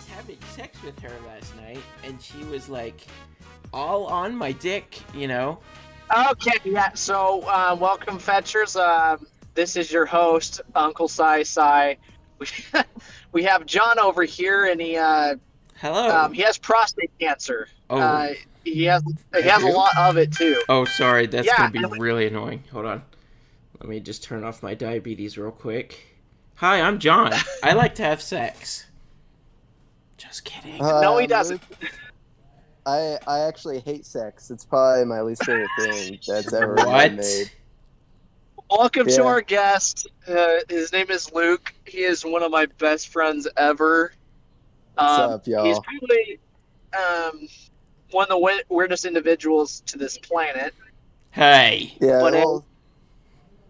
was having sex with her last night, and she was like all on my dick, you know. Okay, yeah. So, welcome, Fetchers. This is your host, Uncle Sai. We, we have John over here, and Hello. he has prostate cancer. Oh, He has I he has a do. lot of it too. Oh, sorry. That's Yeah, gonna be really annoying. Hold on. Let me just turn off my diabetes real quick. Hi, I'm John. I like to have sex. Just kidding. no, Hi, he I'm doesn't. Luke. I actually hate sex. It's probably my least favorite thing that's ever been made. What? Welcome to Yeah. our guest. His name is Luke. He is one of my best friends ever. What's up, He's y'all? probably um, one of the weirdest individuals to this planet. Hey. Yeah, But well,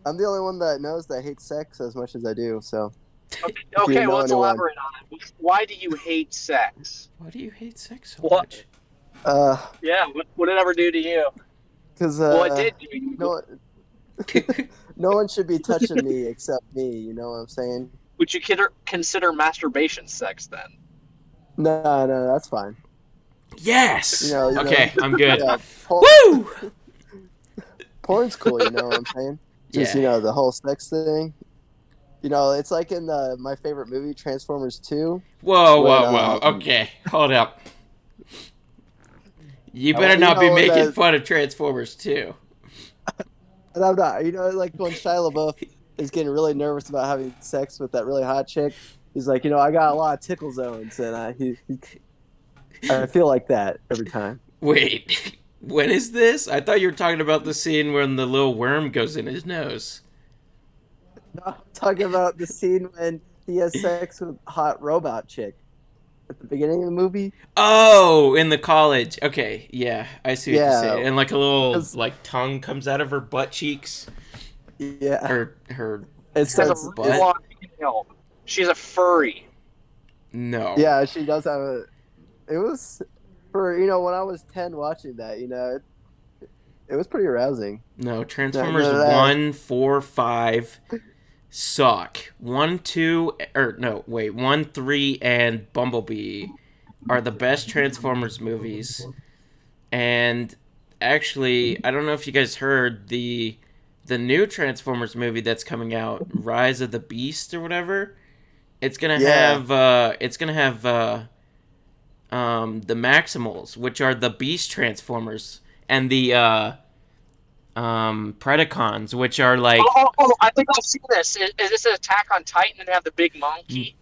I'm the only one that knows that hates sex as much as I do. So if you okay, well, know let's anyone, elaborate on it. Why do you hate sex? Why do you hate sex so What? much? uh, Yeah, what did it ever do to you? because Well, it did to you. no, no one should be touching me except me. You know what I'm saying? Would you consider masturbation sex then? No, that's fine. Yes. You know, Okay, I'm good. yeah, Woo! porn's cool. You know what I'm saying? Just Yeah. the whole sex thing. It's like in my favorite movie, Transformers 2, Whoa, when whoa, whoa. Okay, hold up. You better you not be know making that fun of Transformers too. and I'm not. Like when Shia LaBeouf is getting really nervous about having sex with that really hot chick, he's like, I got a lot of tickle zones, and I feel like that every time. Wait, when is this? I thought you were talking about the scene when the little worm goes in his nose. No, I'm talking about the scene when he has sex with hot robot chick at the beginning of the movie. Oh, in the college. Okay, yeah, I see what you're Yeah, saying. And like a little because like tongue comes out of her butt cheeks yeah, or her it She has a starts. really It's butt. long tail. She's a furry. No, yeah, she does have a. It was for when I was 10 watching that. It was pretty arousing. no. No, Transformers no, that, 1, 4, 5 suck. 1, 2, or no, wait, 1, 3, and Bumblebee are the best Transformers movies. And actually, I don't know if you guys heard the new Transformers movie that's coming out, Rise of the Beast or whatever. yeah, It's gonna have the Maximals, which are the Beast Transformers, and the Predacons, which are like I think I've seen this. Is this an Attack on Titan and they have the big monkey?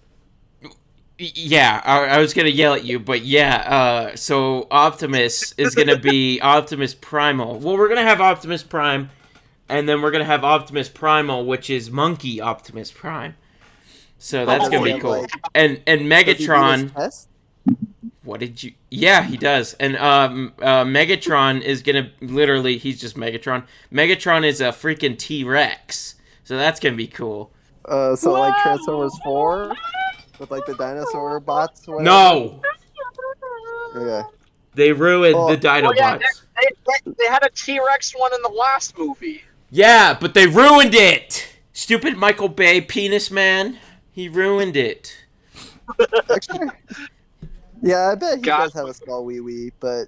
yeah, I was gonna yell at you, but yeah. So Optimus is gonna be Optimus Primal. Well, we're gonna have Optimus Prime, and then we're gonna have Optimus Primal, which is Monkey Optimus Prime. So that's does gonna he be have cool. like? And Does he beat his Megatron. test? What did you? Yeah, he does. And Megatron is gonna literally. He's just Megatron. Megatron is a freaking T Rex. So that's gonna be cool. So like Transformers Whoa! 4 with like the dinosaur bots or whatever. No, Okay. they ruined the Well, Well, yeah, Dinobots. they had a T Rex one in the last movie. Yeah, but they ruined it. Stupid Michael Bay, penis man. He ruined it. actually, yeah, I bet he God, does have a small wee wee, but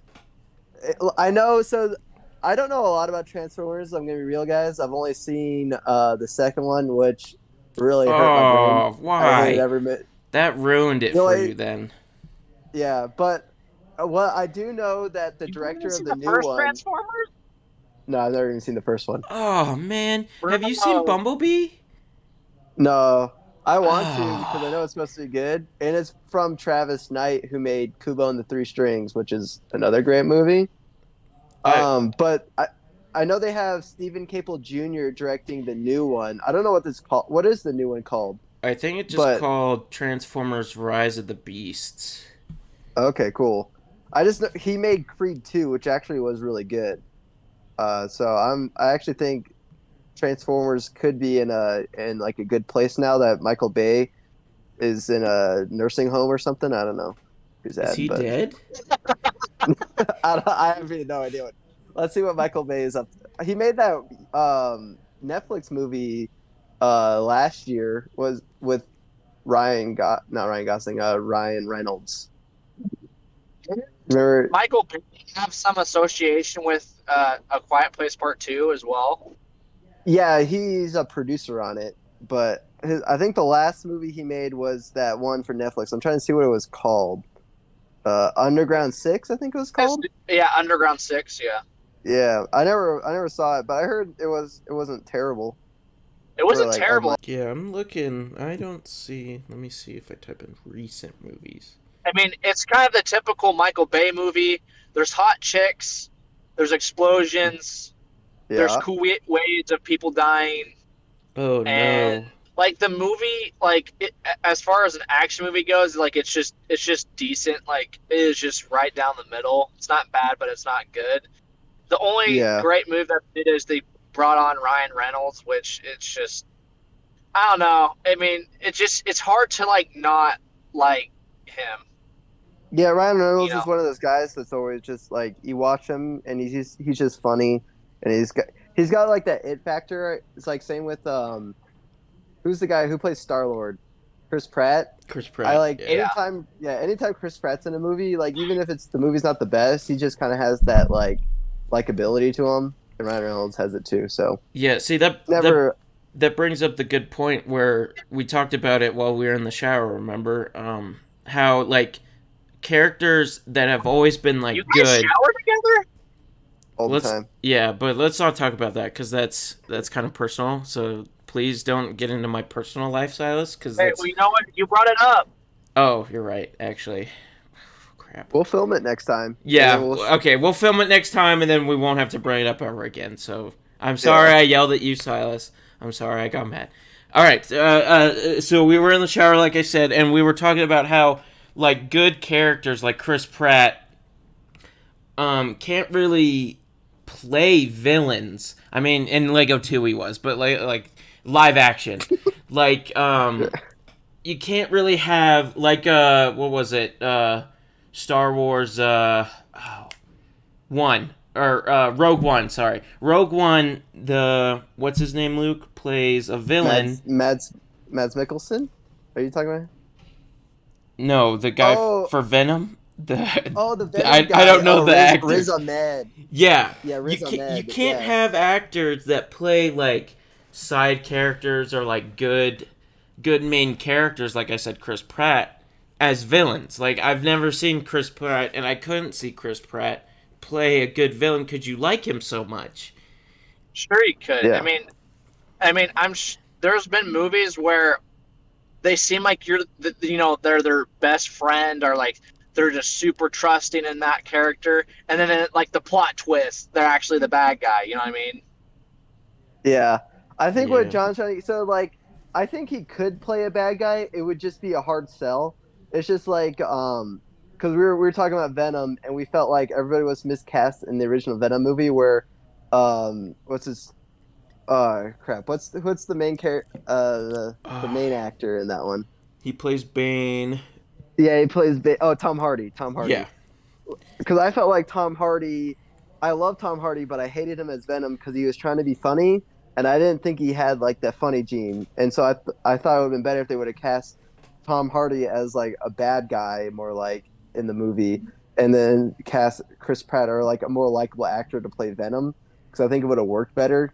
I know. So I don't know a lot about Transformers. I'm gonna be real, guys. I've only seen the second one, which really hurt my brain. Oh, I hated why? every minute. That ruined it You know, for you then. yeah, but what I do know that the you didn't even director of see the the new first one. Transformers? No, I've never even seen the first one. Oh man, have you seen Bro. Bumblebee? No, I want to because I know Oh, it's supposed to be good, and it's from Travis Knight, who made Kubo and the Three Strings, which is another great movie. I But I know they have Stephen Caple Jr. directing the new one. I don't know what this called. What is the new one called? I think it's just But called Transformers: Rise of the Beasts. okay, cool. I just know he made Creed 2, which actually was really good. So I actually think Transformers could be in like a good place now that Michael Bay is in a nursing home or something. I don't know who's Is at, he but dead? I have really no idea what. Let's see what Michael Bay is up to. He made that Netflix movie last year was with not Ryan Gosling, Ryan Reynolds. Remember? Michael Bay have some association with A Quiet Place Part 2 as well. Yeah, he's a producer on it, but I think the last movie he made was that one for Netflix. I'm trying to see what it was called. Underground Six, I think it was called. Yeah, Underground 6, yeah. Yeah, I never saw it, but I heard it wasn't terrible It for wasn't like terrible. Yeah, I'm looking. I don't see. Let me see if I type in recent movies. I mean, it's kind of the typical Michael Bay movie. There's hot chicks, there's explosions, there's yeah, cool ways of people dying, Oh and no. like the movie, as far as an action movie goes, like it's just decent. Like it is just right down the middle. It's not bad, but it's not good. The only yeah, great move that they did is they brought on Ryan Reynolds, which it's just I don't know. I mean, it's hard to like not like him. yeah. Ryan You Reynolds know, is one of those guys that's always just like you watch him and he's just funny, and he's got like that it factor. It's like same with who's the guy who plays Star Lord, Chris Pratt. Chris I Pratt. like Yeah. yeah. anytime Chris Pratt's in a movie, like even if the movie's not the best, he just kind of has that like likability to him, and Ryan Reynolds has it too. So Yeah. See that never, that brings up the good point where we talked about it while we were in the shower. Remember, how like characters that have always been You like guys good. shower together? all the Let's time. yeah, but let's not talk about that because that's kind of personal. So please don't get into my personal life, Silas, because Hey, that's. well, you know what? You brought it up. Oh, you're right. Actually, crap. We'll film it next time, and then Yeah. we'll Okay, we'll film it next time, and then we won't have to bring it up ever again. So I'm sorry yeah. I yelled at you, Silas. I'm sorry I got mad. All right. So we were in the shower, like I said, and we were talking about how like good characters like Chris Pratt can't really play villains. I mean, in Lego 2 he was, but like live action. Like you can't really have like what was it? Star Wars 1 or Rogue One, sorry. Rogue One, the what's his name, Luke plays a villain. Mads Mikkelsen. Are you talking about? No, the guy Oh, for Venom. The oh, the I Venom I guy. don't know Oh, the actor. Riz Ahmed. Yeah, Yeah, Riz you Ahmed. can't Yeah, have actors that play like side characters or like good main characters. Like I said, Chris Pratt as villains. Like I've never seen Chris Pratt, and I couldn't see Chris Pratt play a good villain because you like him so much. Sure, you could. yeah, There's been movies where they seem like they're their best friend, or like they're just super trusting in that character, and then like the plot twist, they're actually the bad guy. You know what I mean? yeah. I think what Yeah, John's trying to so like I think he could play a bad guy. It would just be a hard sell. It's just like because we were talking about Venom and we felt like everybody was miscast in the original Venom movie where what's his crap what's the main character the main actor in that one. he plays Bane. Yeah, he plays Tom Hardy. Tom Yeah, Hardy. Because I felt like Tom Hardy. I love Tom Hardy, but I hated him as Venom because he was trying to be funny, and I didn't think he had like that funny gene. And so I thought it would have been better if they would have cast Tom Hardy as like a bad guy, more like in the movie, and then cast Chris Pratt or like a more likable actor to play Venom, because I think it would have worked better.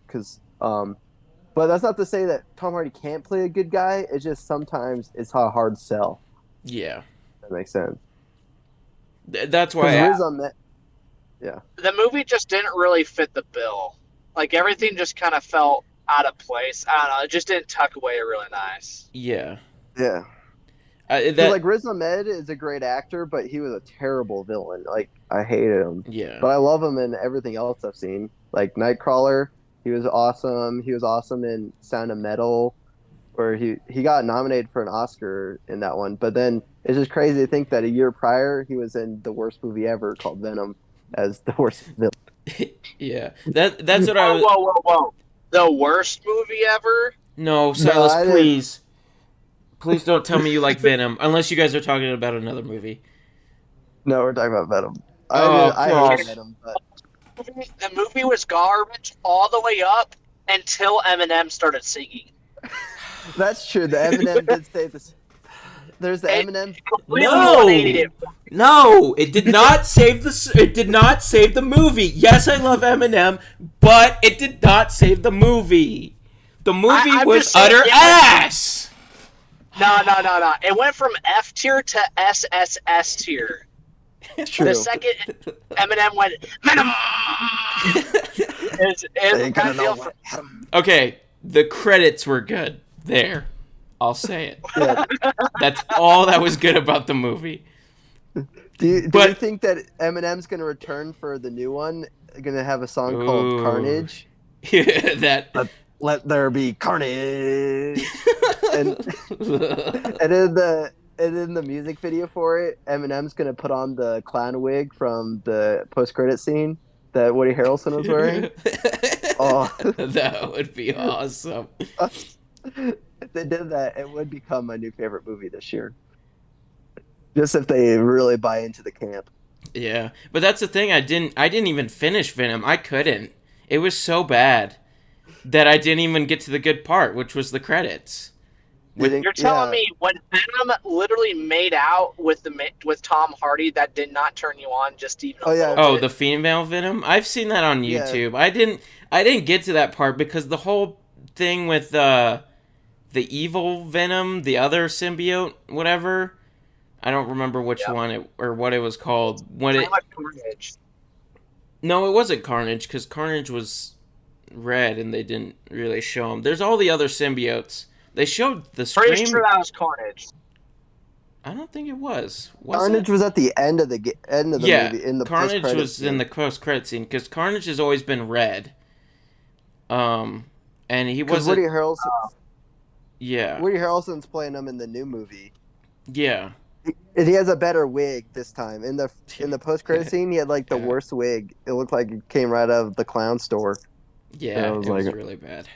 But that's not to say that Tom Hardy can't play a good guy. It's just sometimes it's a hard sell. yeah. That makes sense. That's Because why. Riz Ahmed, yeah. The movie just didn't really fit the bill. Like everything just kind of felt out of place. I don't know. It just didn't tuck away really nice. Yeah, Yeah. Because that. like Riz Ahmed is a great actor, but he was a terrible villain. Like I hated him, Yeah. but I love him in everything else I've seen. Like Nightcrawler, he was awesome. He was awesome in Sound of Metal, where he got nominated for an Oscar in that one. But then it's just crazy to think that a year prior he was in the worst movie ever called Venom as the worst villain. Yeah, that's what I Whoa, was. whoa, whoa, whoa! The worst movie ever? No, No, Silas, I didn't. please don't tell me you like Venom unless you guys are talking about another movie. No, we're talking about Venom. Oh I hated gosh. Venom, but The movie was garbage all the way up until Eminem started singing. that's true. The Eminem did say this. there's the It Eminem. completely 180 No, it. no, it did not save the. It did not save the movie. Yes, I love Eminem, but it did not save the movie. The movie I'm was just saying, utter yeah. ass. No. It went from F tier to SSS tier. True. The second Eminem went Venom. Ain't gonna know what hit 'em. Okay, the credits were good. There, I'll say it. Yeah. That's all that was good about the movie. Do you But- think that Eminem's gonna return for the new one? Gonna have a song called Ooh. Carnage? That. Let there be carnage. and in the music video for it, Eminem's gonna put on the clown wig from the post-credit scene that Woody Harrelson was wearing. Oh, That would be awesome. if they did that, it would become my new favorite movie this year. Just if they really buy into the camp. Yeah, but that's the thing. I didn't even finish Venom. I couldn't. It was so bad that I didn't even get to the good part, which was the credits. You're telling me when Venom literally made out with Tom Hardy, that did not turn you on just even a little Oh, bit? the female Venom? I've seen that on Yeah. YouTube. I didn't get to that part because the whole thing with the evil Venom, the other symbiote, whatever. I don't remember which one or what it was called. Carnage. No, it wasn't Carnage because Carnage was red and they didn't really show him. There's all the other symbiotes. They showed the Scream. Pretty sure that was Carnage. I don't think it was. Carnage was at the end of the movie in the Carnage post-credit was in the post-credit scene because Carnage has always been red. And he wasn't. Woody Harrelson. Yeah. Woody Harrelson's playing him in the new movie. Yeah. And he has a better wig this time. In the post-credit scene, he had like the Yeah. worst wig. It looked like it came right out of the clown store. Yeah, I was it was like- really bad.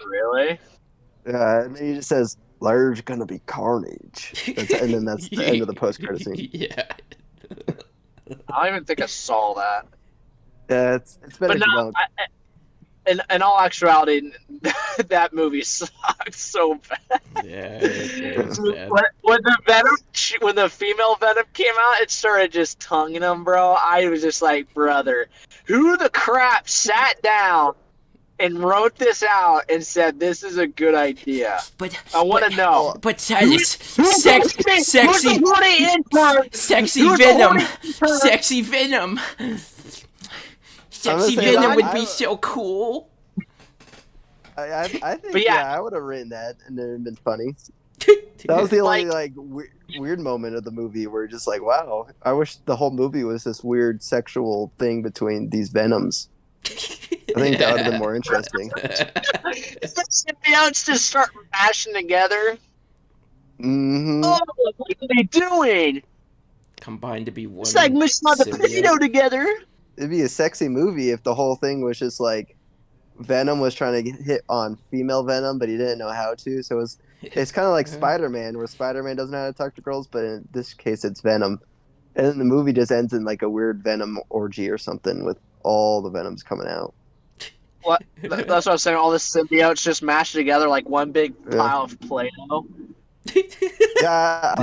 Really? And he just says, "There's gonna be carnage," and then that's the end of the post-credit scene. Yeah. I don't even think I saw that. Yeah, it's better. But no, in all actuality, that movie sucks so bad. Yeah, it was bad. When the female Venom came out, it started just tonguing him, bro. I was just like, brother, who the crap sat down and wrote this out and said this is a good idea? But I want to know. But Silas, sexy Venom, sexy Venom, sexy say, Venom would I- be so cool. I think But yeah. I would have written that, and it would have been funny. That was the only weird moment of the movie where you're just like, wow, I wish the whole movie was this weird sexual thing between these Venoms. I think that would have been more interesting. If the symbiotes just start mashing together, Hmm. oh, what are they doing? Combined to be one. It's like mixing all the symbiote. potato together. It'd be a sexy movie if the whole thing was just like Venom was trying to hit on female Venom, but he didn't know how to. So it's kind of like Spider-Man, where Spider-Man doesn't know how to talk to girls, but in this case, it's Venom. And then the movie just ends in like a weird Venom orgy or something with all the Venoms coming out. What? That's what I was saying. All the symbiotes just mashed together like one big Yeah. pile of Play-Doh. Yeah,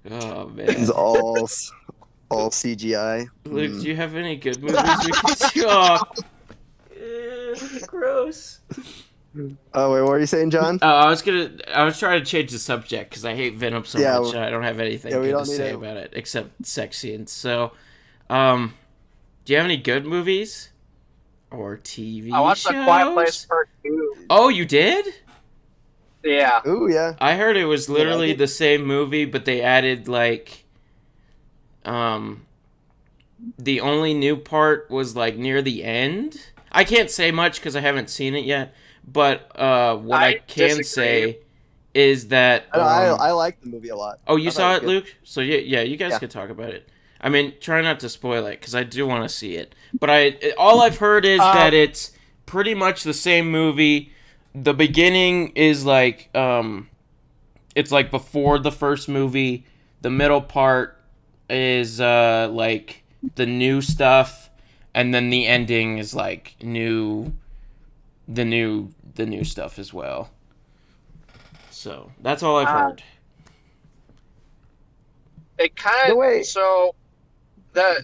Oh this is man, all CGI. Luke, do you have any good movies we can talk? Gross. Oh wait, what are you saying, John? I was trying to change the subject because I hate Venom so Yeah, much and I don't have anything yeah, we good to don't need say it. about it except sexy. And so, do you have any good movies or TV I watched shows? The Quiet Place Part 2. Oh, you did? Yeah. Ooh, yeah. I heard it was literally it. the same movie, but they added like, the only new part was like near the end. I can't say much because I haven't seen it yet, but what I can disagree. say is that I like the movie a lot. oh, you I thought saw it it, was Luke? So yeah, you guys Yeah. could talk about it. I mean, try not to spoil it because I do want to see it. But all I've heard is that it's pretty much the same movie. The beginning is like it's like before the first movie. The middle part is like the new stuff, and then the ending is like the new stuff as well. So that's all I've Uh, heard. it kind No of way. so the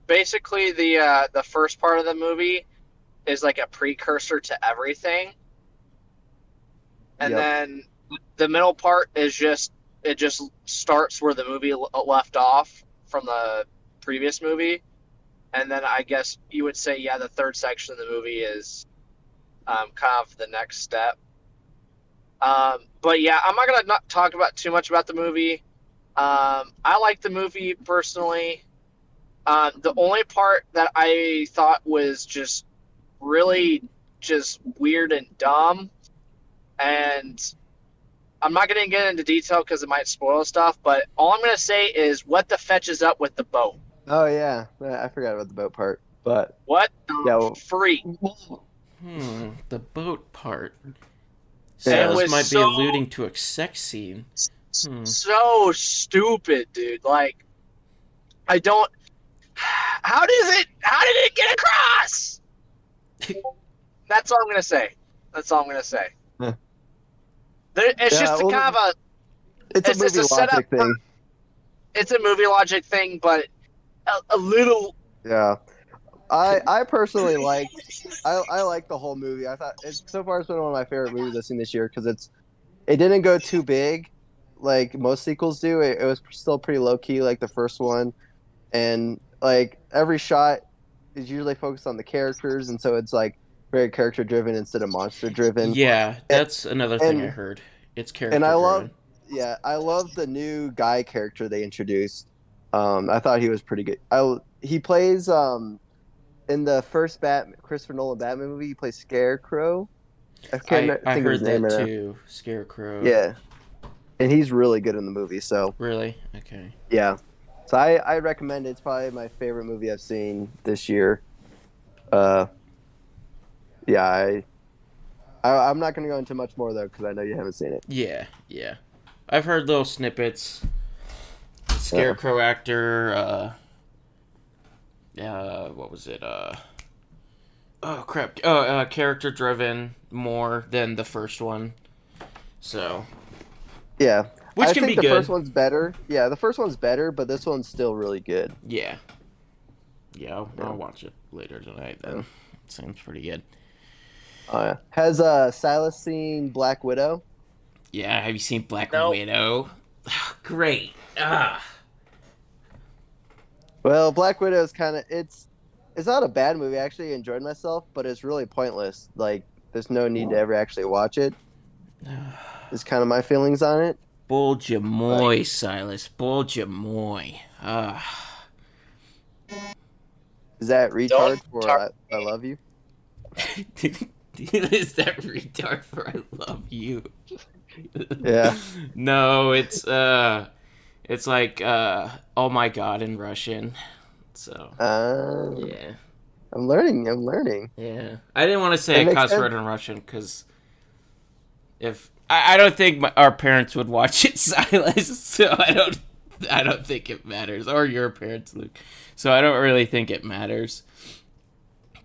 basically the first part of the movie is like a precursor to everything, and Yep. then the middle part is just it just starts where the movie left off from the previous movie, and then I guess you would say yeah, the third section of the movie is kind of the next step. But yeah, I'm not gonna not talk about too much about the movie. I like the movie personally. The only part that I thought was just really just weird and dumb, and I'm not going to get into detail because it might spoil stuff, but all I'm going to say is what the fetch is up with the boat? Oh yeah, I forgot about the boat part. But What yeah, the freak? The boat part. It yeah, Silas was might be so alluding to a sex scene. Hmm. so stupid, dude. Like I don't. How did it get across? That's all I'm gonna say. That's all I'm gonna say. yeah. It's just a Well, kind of a. it's a It's movie a setup logic for. thing. It's a movie logic thing, but a little. Yeah, I personally liked. I like the whole movie. I thought it's so far it's been one of my favorite movies I've seen this year because it didn't go too big like most sequels do. It was still pretty low key like the first one, and like every shot is usually focused on the characters, and so it's like very character driven instead of monster driven. Yeah, And that's another thing I and, heard. It's and character I love, driven. yeah, I love the new guy character they introduced. I thought he was pretty good. He plays in the first Christopher Nolan Batman movie. He plays Scarecrow. I can't I think of his heard name that right now. too. Scarecrow. Yeah, and he's really good in the movie. So Really? Okay. yeah, so I recommend it. It's probably my favorite movie I've seen this year. Uh, yeah, I'm not gonna go into much more though because I know you haven't seen it. Yeah, yeah. I've heard little snippets. Yeah, Scarecrow actor, what was it? Oh crap. Character driven more than the first one. So, yeah. which I can think be the first good. one's better. Yeah, the first one's better, but this one's still really good. Yeah. Yeah, I'll Yeah. watch it later tonight Yeah. then. Seems pretty good. Yeah. Has Silas seen Black Widow? Yeah, have you seen Black No, Widow? Great. Ah. Well, Black Widow is kind of it's not a bad movie. I actually enjoyed myself, but it's really pointless. Like there's no need to ever actually watch it. Is kind of my feelings on it. Like Bulgemoy, Silas. Bulgemoy. Ah. is that don't retard for talk. I love you? Is that retard for I love you? Yeah. No, it's like oh my god in Russian. So Um, yeah. I'm learning. I'm learning. Yeah. I didn't want to say It a makes cuss sense. word in Russian because if I don't think our parents would watch it, Silas. So I don't think it matters, or your parents, Luke. So I don't really think it matters.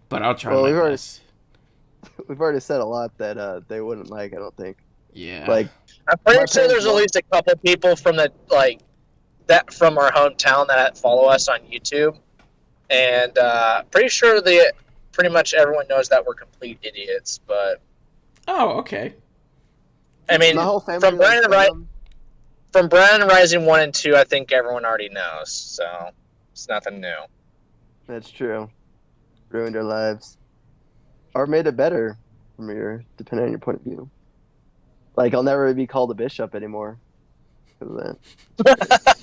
But I'll try Well, my best. we've already said a lot that they wouldn't like. I don't think. Yeah. Like I'm my pretty sure parents there's at love. least a couple people from the like that from our hometown that follow us on YouTube, and pretty sure the pretty much everyone knows that we're complete idiots. But Oh, okay. I My mean, whole family from likes Venom. Brandon Rising 1 and 2, I think everyone already knows. So it's nothing new. That's true. Ruined our lives, or made it better from your depending on your point of view. Like I'll never be called a bishop anymore because of that.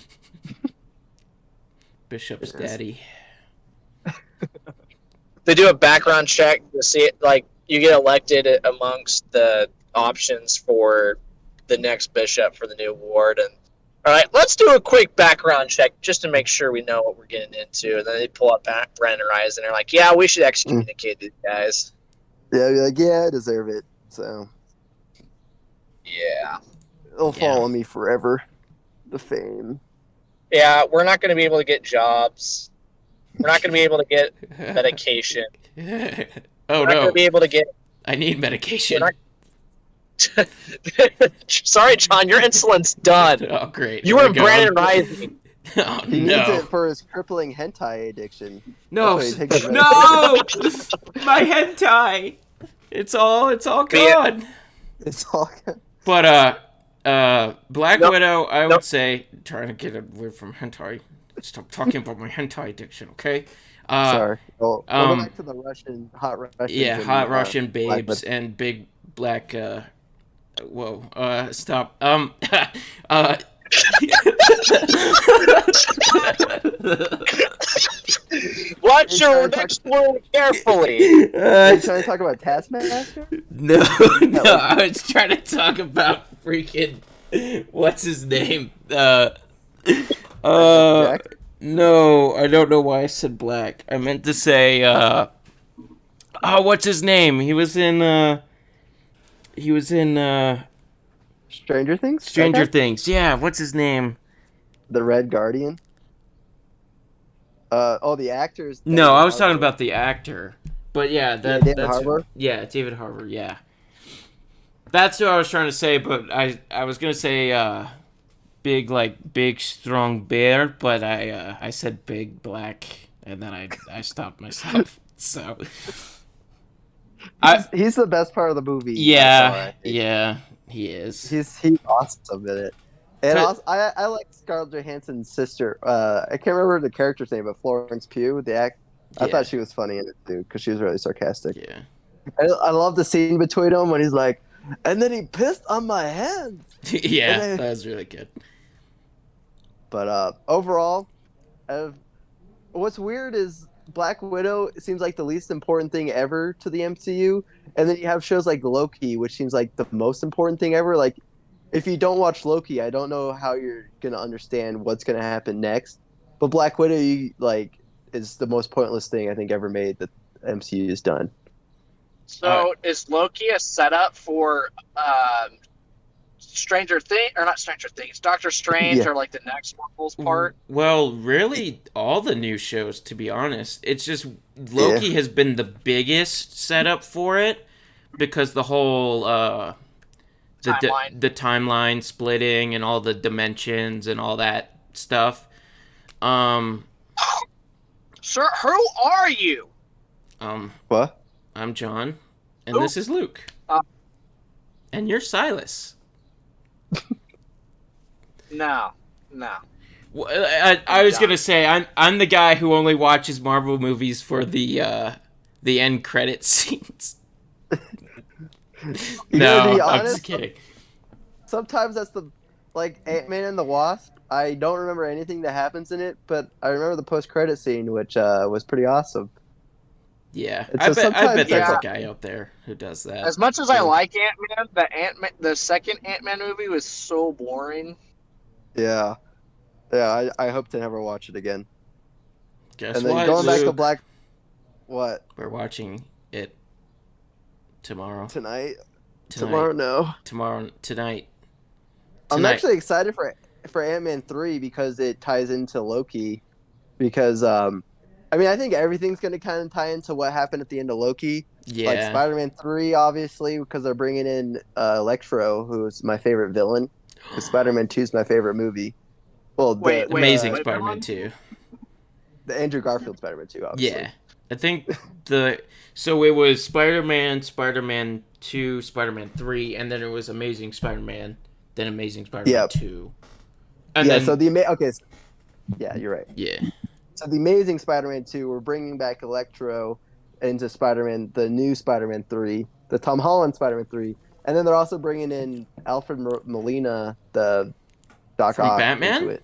Bishop's Yes. daddy. They do a background check to see it, like you get elected amongst the options for the next bishop for the new ward, and all right, let's do a quick background check just to make sure we know what we're getting into. And then they pull up Brandon Rise and they're like, "Yeah, we should Mm. excommunicate these guys." Yeah, I'd be like, yeah, I deserve it. So Yeah, it'll Yeah. follow me forever. The fame. yeah, we're not going to be able to get jobs. We're not going to be able to get medication. Oh We're not going to no. be able to get. I need We're medication. not. Sorry, John, your insulin's done. Oh, great. You Here were we in go. Brandon Rising. Oh, He needs no. it for his crippling hentai addiction. No. That's why he takes his medication. No! My hentai. It's all Yeah. gone. It's all. But, Black Nope. Widow, I would Nope. say, trying to get away from hentai. Stop talking about my hentai addiction, okay? Sorry. We'll go um, back to the hot Russians. Yeah, and, hot Russian Black babes Widow. and big black, whoa, stop. Uh, Watch Are your you trying to next word carefully. Are you trying to talk about Taskmaster? no, no, I was trying to talk about freaking, what's his name? Jack? No, I don't know why I said black. I meant to say, what's his name? He was in, Stranger Things? Stranger Okay. Things. Yeah, what's his name? The Red Guardian. The actors. No, David I was talking Harbour. about the actor. But yeah, David that's Harbour? yeah, David Harbour. Yeah, that's what I was trying to say. But I was gonna say big strong bear, but I said big black, and then I stopped myself. So He's the best part of the movie. yeah, yeah, he is. He's awesome in it. And also, I like Scarlett Johansson's sister. I can't remember the character's name, but Florence Pugh, the act. I Yeah. thought she was funny in it too because she was really sarcastic. Yeah. I love the scene between them when he's like, and then he pissed on my hands. Yeah, that was really good. But overall, what's weird is Black Widow seems like the least important thing ever to the MCU, and then you have shows like Loki, which seems like the most important thing ever. Like, if you don't watch Loki, I don't know how you're gonna understand what's gonna happen next. But Black Widow, is the most pointless thing I think ever made that MCU has done. So is Loki a setup for Stranger Things, or not Stranger Things, Doctor Strange, Yeah. or like the next Marvel's part? Well, really, all the new shows, to be honest. It's just Loki has been the biggest setup for it because the whole Timeline. the timeline splitting and all the dimensions and all that stuff. Sir, who are you? What? I'm John, and Who? this is Luke, and you're Silas. No. Well, I was gonna say I'm the guy who only watches Marvel movies for the end credit scenes. No, To be I'm honest, just kidding. sometimes that's like Ant-Man and the Wasp. I don't remember anything that happens in it, but I remember the post-credit scene, which was pretty awesome. Yeah, And I so bet sometimes there's Yeah. a guy out there who does that. As much as I like Ant-Man, the second Ant-Man movie was so boring. Yeah, I hope to never watch it again. Guess And then what, going back to Luke? Black, what We're watching it tomorrow. tonight? Tonight. Tomorrow, no. Tonight. I'm actually excited for Ant-Man 3 because it ties into Loki. Because I think everything's going to kind of tie into what happened at the end of Loki. Yeah. Like Spider-Man 3, obviously, because they're bringing in Electro, who's my favorite villain. Because Spider-Man 2 is my favorite movie. Well, Wait, Amazing wait, Spider-Man wait. 2. the Andrew Garfield Spider-Man 2, obviously. Yeah. I think so it was Spider-Man, Spider-Man 2, Spider-Man 3, and then it was Amazing Spider-Man, then Amazing Spider-Man 2. And yeah, then, so yeah, you're right. yeah. So the Amazing Spider-Man 2, we're bringing back Electro into Spider-Man, the new Spider-Man 3, the Tom Holland Spider-Man 3, and then they're also bringing in Alfred Molina, the Doc From Ock, Batman? into it.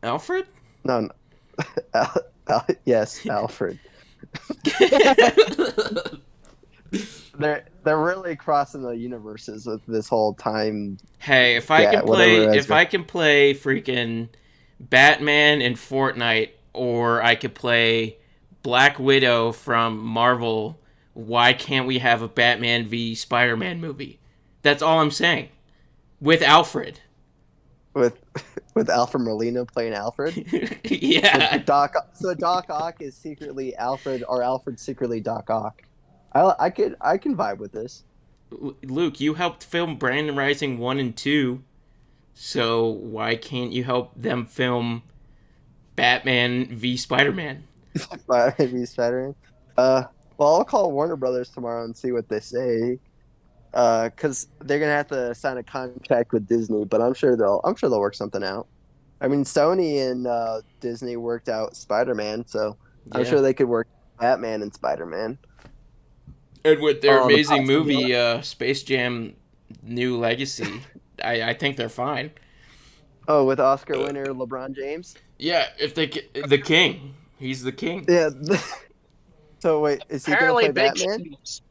Alfred? No. Yes, Alfred. They're really crossing the universes with this whole time. Hey, if I can play freaking Batman in Fortnite, or I could play Black Widow from Marvel, why can't we have a Batman v Spider-Man movie? That's all I'm saying. With Alfred. With Alfred Molina playing Alfred. Yeah. So Doc Ock is secretly Alfred, or Alfred's secretly Doc Ock. I can vibe with this. Luke, you helped film Brandon Rising 1 and 2, so why can't you help them film Batman v Spider-Man? Maybe Spider-Man. Well, I'll call Warner Brothers tomorrow and see what they say. Because they're gonna have to sign a contract with Disney, but I'm sure they'll work something out. I mean, Sony and Disney worked out Spider-Man, so I'm Yeah. sure they could work Batman and Spider-Man. And with their Oh, the amazing possibility. movie, Space Jam New Legacy, I think they're fine. Oh, with Oscar winner LeBron James. Yeah, if they the king, he's the king. Yeah. So wait, is he gonna Apparently, play Big Batman? Chungus.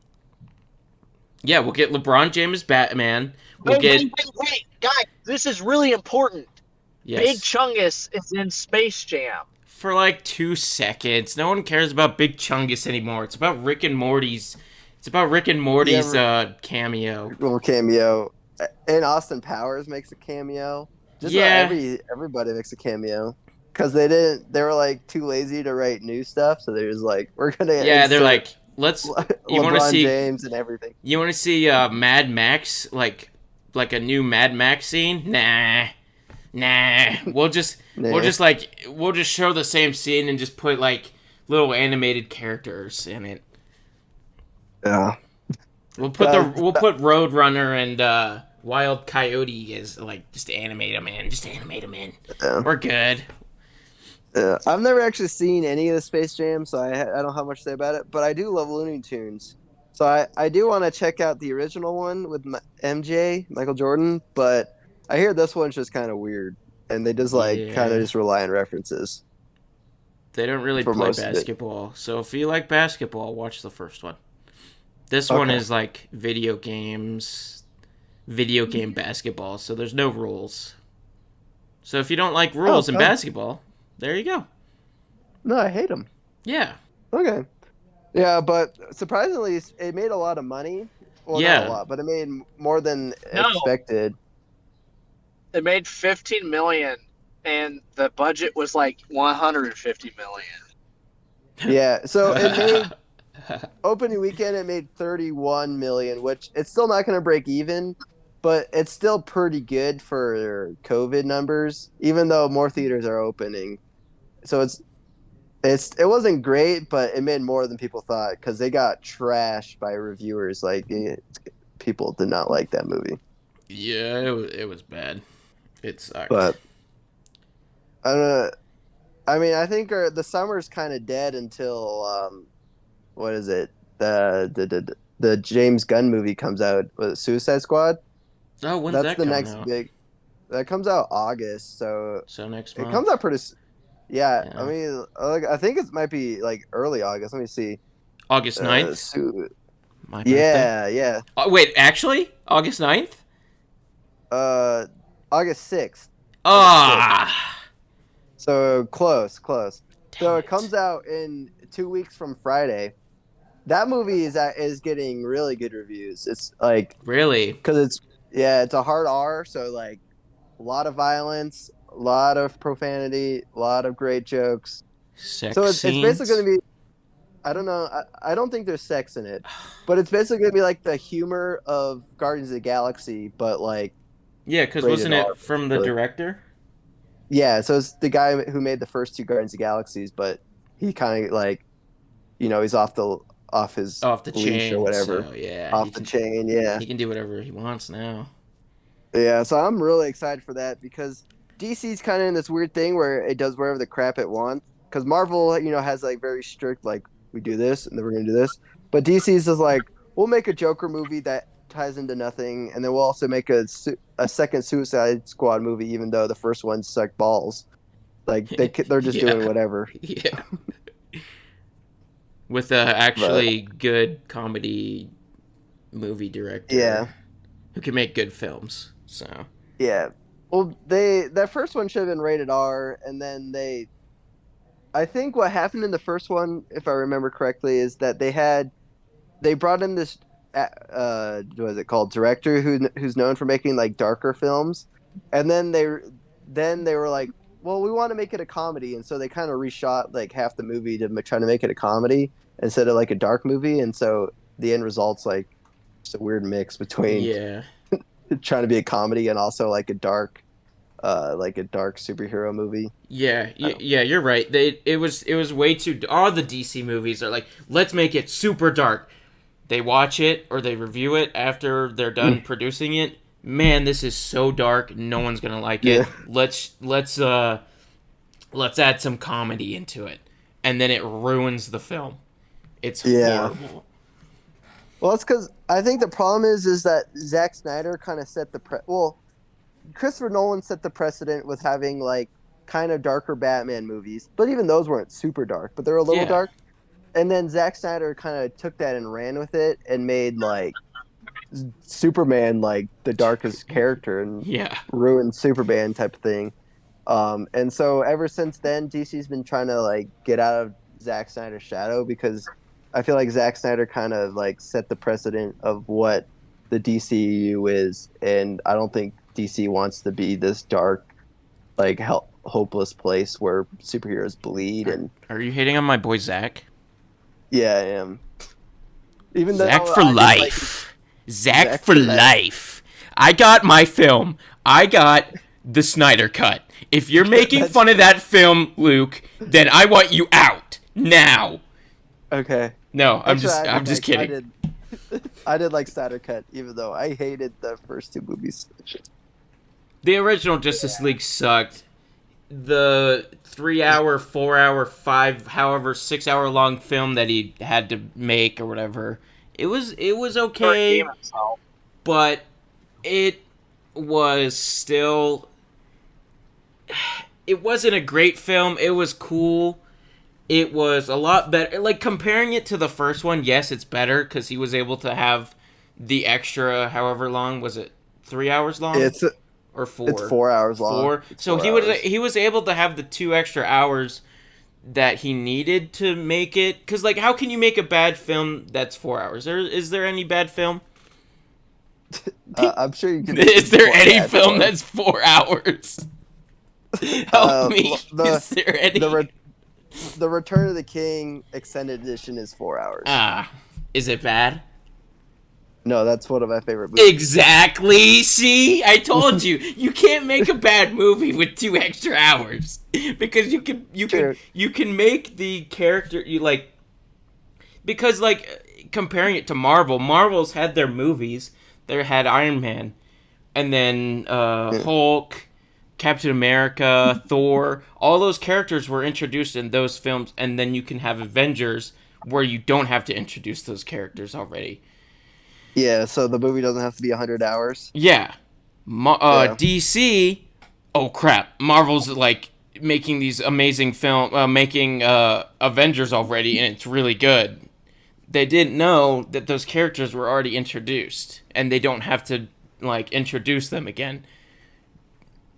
Yeah, we'll get LeBron James Batman. We'll Wait, get wait, wait, wait, guys! This is really important. Big yes Chungus is in Space Jam. for like 2 seconds. No one cares about Big Chungus anymore. It's about Rick and Morty's. It's about Rick and Yeah, Morty's cameo. little cameo. And Austin Powers makes a cameo. Just about Yeah, everybody makes a cameo. Because they didn't, they were like too lazy to write new stuff, so they was like, we're gonna yeah. They're insert like, let's. You want to LeBron see? James and everything. You want to see Mad Max like a new Mad Max scene? Nah. We'll Nah. just like we'll just show the same scene and just put like little animated characters in it. Yeah. We'll put Roadrunner and Wild Coyote as like just animate them in. Just animate them in. Yeah. We're good. I've never actually seen any of the Space Jam, so I don't know how much to say about it. But I do love Looney Tunes, so I do want to check out the original one with MJ Michael Jordan. But I hear this one's just kind of weird, and they just like kind of Yeah. just rely on references They don't really for play most of it. basketball, so if you like basketball, watch the first one. This one Okay. is like video game basketball, so there's no rules. So if you don't like Oh, rules in oh basketball, there you go. no, I hate them. Yeah. Okay. Yeah, but surprisingly, it made a lot of money. Well, not a Yeah. lot, but it made more than No, expected. it made 15 million, and the budget was like 150 million. Yeah, so it made opening weekend it made 31 million, which it's still not going to break even, but it's still pretty good for COVID numbers, even though more theaters are opening. So it wasn't great, but it made more than people thought because they got trashed by reviewers. People did not like that movie. Yeah, it was bad. It sucked. But I don't know. I mean, I think the summer's kind of dead until what is it? The James Gunn movie comes out. Was it Suicide Squad? Oh, when's That's that the coming next out? big. That comes out August, so So next it comes month. out pretty. Yeah, I Yeah. mean, I think it might be like early August. Let me see. August Uh, 9th? Su- My birthday? yeah, yeah. Oh, wait, actually? August 9th? Uh, August 6th. August 6th. Ah! So close, close. So Dang it it. comes out in 2 weeks from Friday. That movie is getting really good reviews. It's like Really? because it's a hard R, so like a lot of violence, a lot of profanity, a lot of great jokes. So Sex it's basically going scenes? to be. I don't know. I don't think there's sex in it, but it's basically going to be like the humor of Guardians of the Galaxy, but like Yeah, because rated wasn't R, it from the basically. director? Yeah, so it's the guy who made the first two Guardians of the Galaxies, but he kind of like he's off his Off the leash or chain, whatever, so yeah, off the chain. Yeah, he can do whatever he wants now. yeah. So I'm really excited for that because DC's kind of in this weird thing where it does whatever the crap it wants. Because Marvel, has like very strict like we do this and then we're gonna do this, but DC's is like we'll make a Joker movie that ties into nothing, and then we'll also make a second Suicide Squad movie, even though the first one sucked balls. Like they're just doing Yeah, whatever. yeah. With a But actually good comedy movie director yeah, who can make good films. So yeah. Well, that first one should have been rated R, and then I think what happened in the first one, if I remember correctly, is that they brought in this what is it called director who's known for making like darker films, and then they were like, well, we want to make it a comedy, and so they kind of reshot like half the movie to try to make it a comedy instead of like a dark movie, and so the end results like It's a weird mix between Yeah. trying to be a comedy and also like a dark superhero movie. Yeah, I don't. yeah, you're right. It was way too. All the DC movies are like, let's make it super dark. They watch it or they review it after they're done producing it. Man, this is so dark. No one's gonna like Yeah, it. Let's add some comedy into it, and then it ruins the film. It's yeah. horrible. Well, it's because I think the problem is that Zack Snyder kind of set well, Christopher Nolan set the precedent with having like kind of darker Batman movies, but even those weren't super dark, but they're a little Yeah, dark. And then Zack Snyder kind of took that and ran with it and made like Superman like the darkest character and yeah. ruined Superman type of thing. And so ever since then, DC's been trying to like get out of Zack Snyder's shadow because I feel like Zack Snyder kind of like set the precedent of what the DCU is, and I don't think DC wants to be this dark, like hopeless place where superheroes bleed. Are, And are you hating on my boy Zach? yeah, I am. Even though Zach for I did like life. Zach Zach for for life. life. I got my film. I got the Snyder cut. If you're making That's fun of that film, Luke, then I want you out now. okay. No, I'm Actually, I'm just kidding. I did like Snyder Cut, even though I hated the first two movies. The original Justice League sucked. The 3 hour, 4 hour, however 6 hour long film that he had to make or whatever, it was To okay, redeem himself. but it was still it wasn't a great film. It was cool. It was a lot better. Like comparing it to the first one, yes, it's better because he was able to have the extra, however long was it, 3 hours long It's or four? it's 4 hours long. Four. It's So 4 hours. he was able to have the 2 extra hours that he needed to make it. Because like, how can you make a bad film that's 4 hours? Is there any bad film? I'm sure you can. Is there more any bad film ones. that's 4 hours? Help me. The Is there any? the Return of the King extended edition is 4 hours. Is it bad? No, that's one of my favorite movies. Exactly. See, I told you, you can't make a bad movie with 2 extra hours because True. you can make the character you like because like comparing it to Marvel's had their movies. They had Iron Man, and then Hulk, Captain America, Thor. All those characters were introduced in those films, and then you can have Avengers where you don't have to introduce those characters already. Yeah, so the movie doesn't have to be 100 hours. Yeah. Yeah. DC. Oh crap! Marvel's like making these amazing making Avengers already, and it's really good. They didn't know that those characters were already introduced, and they don't have to like introduce them again.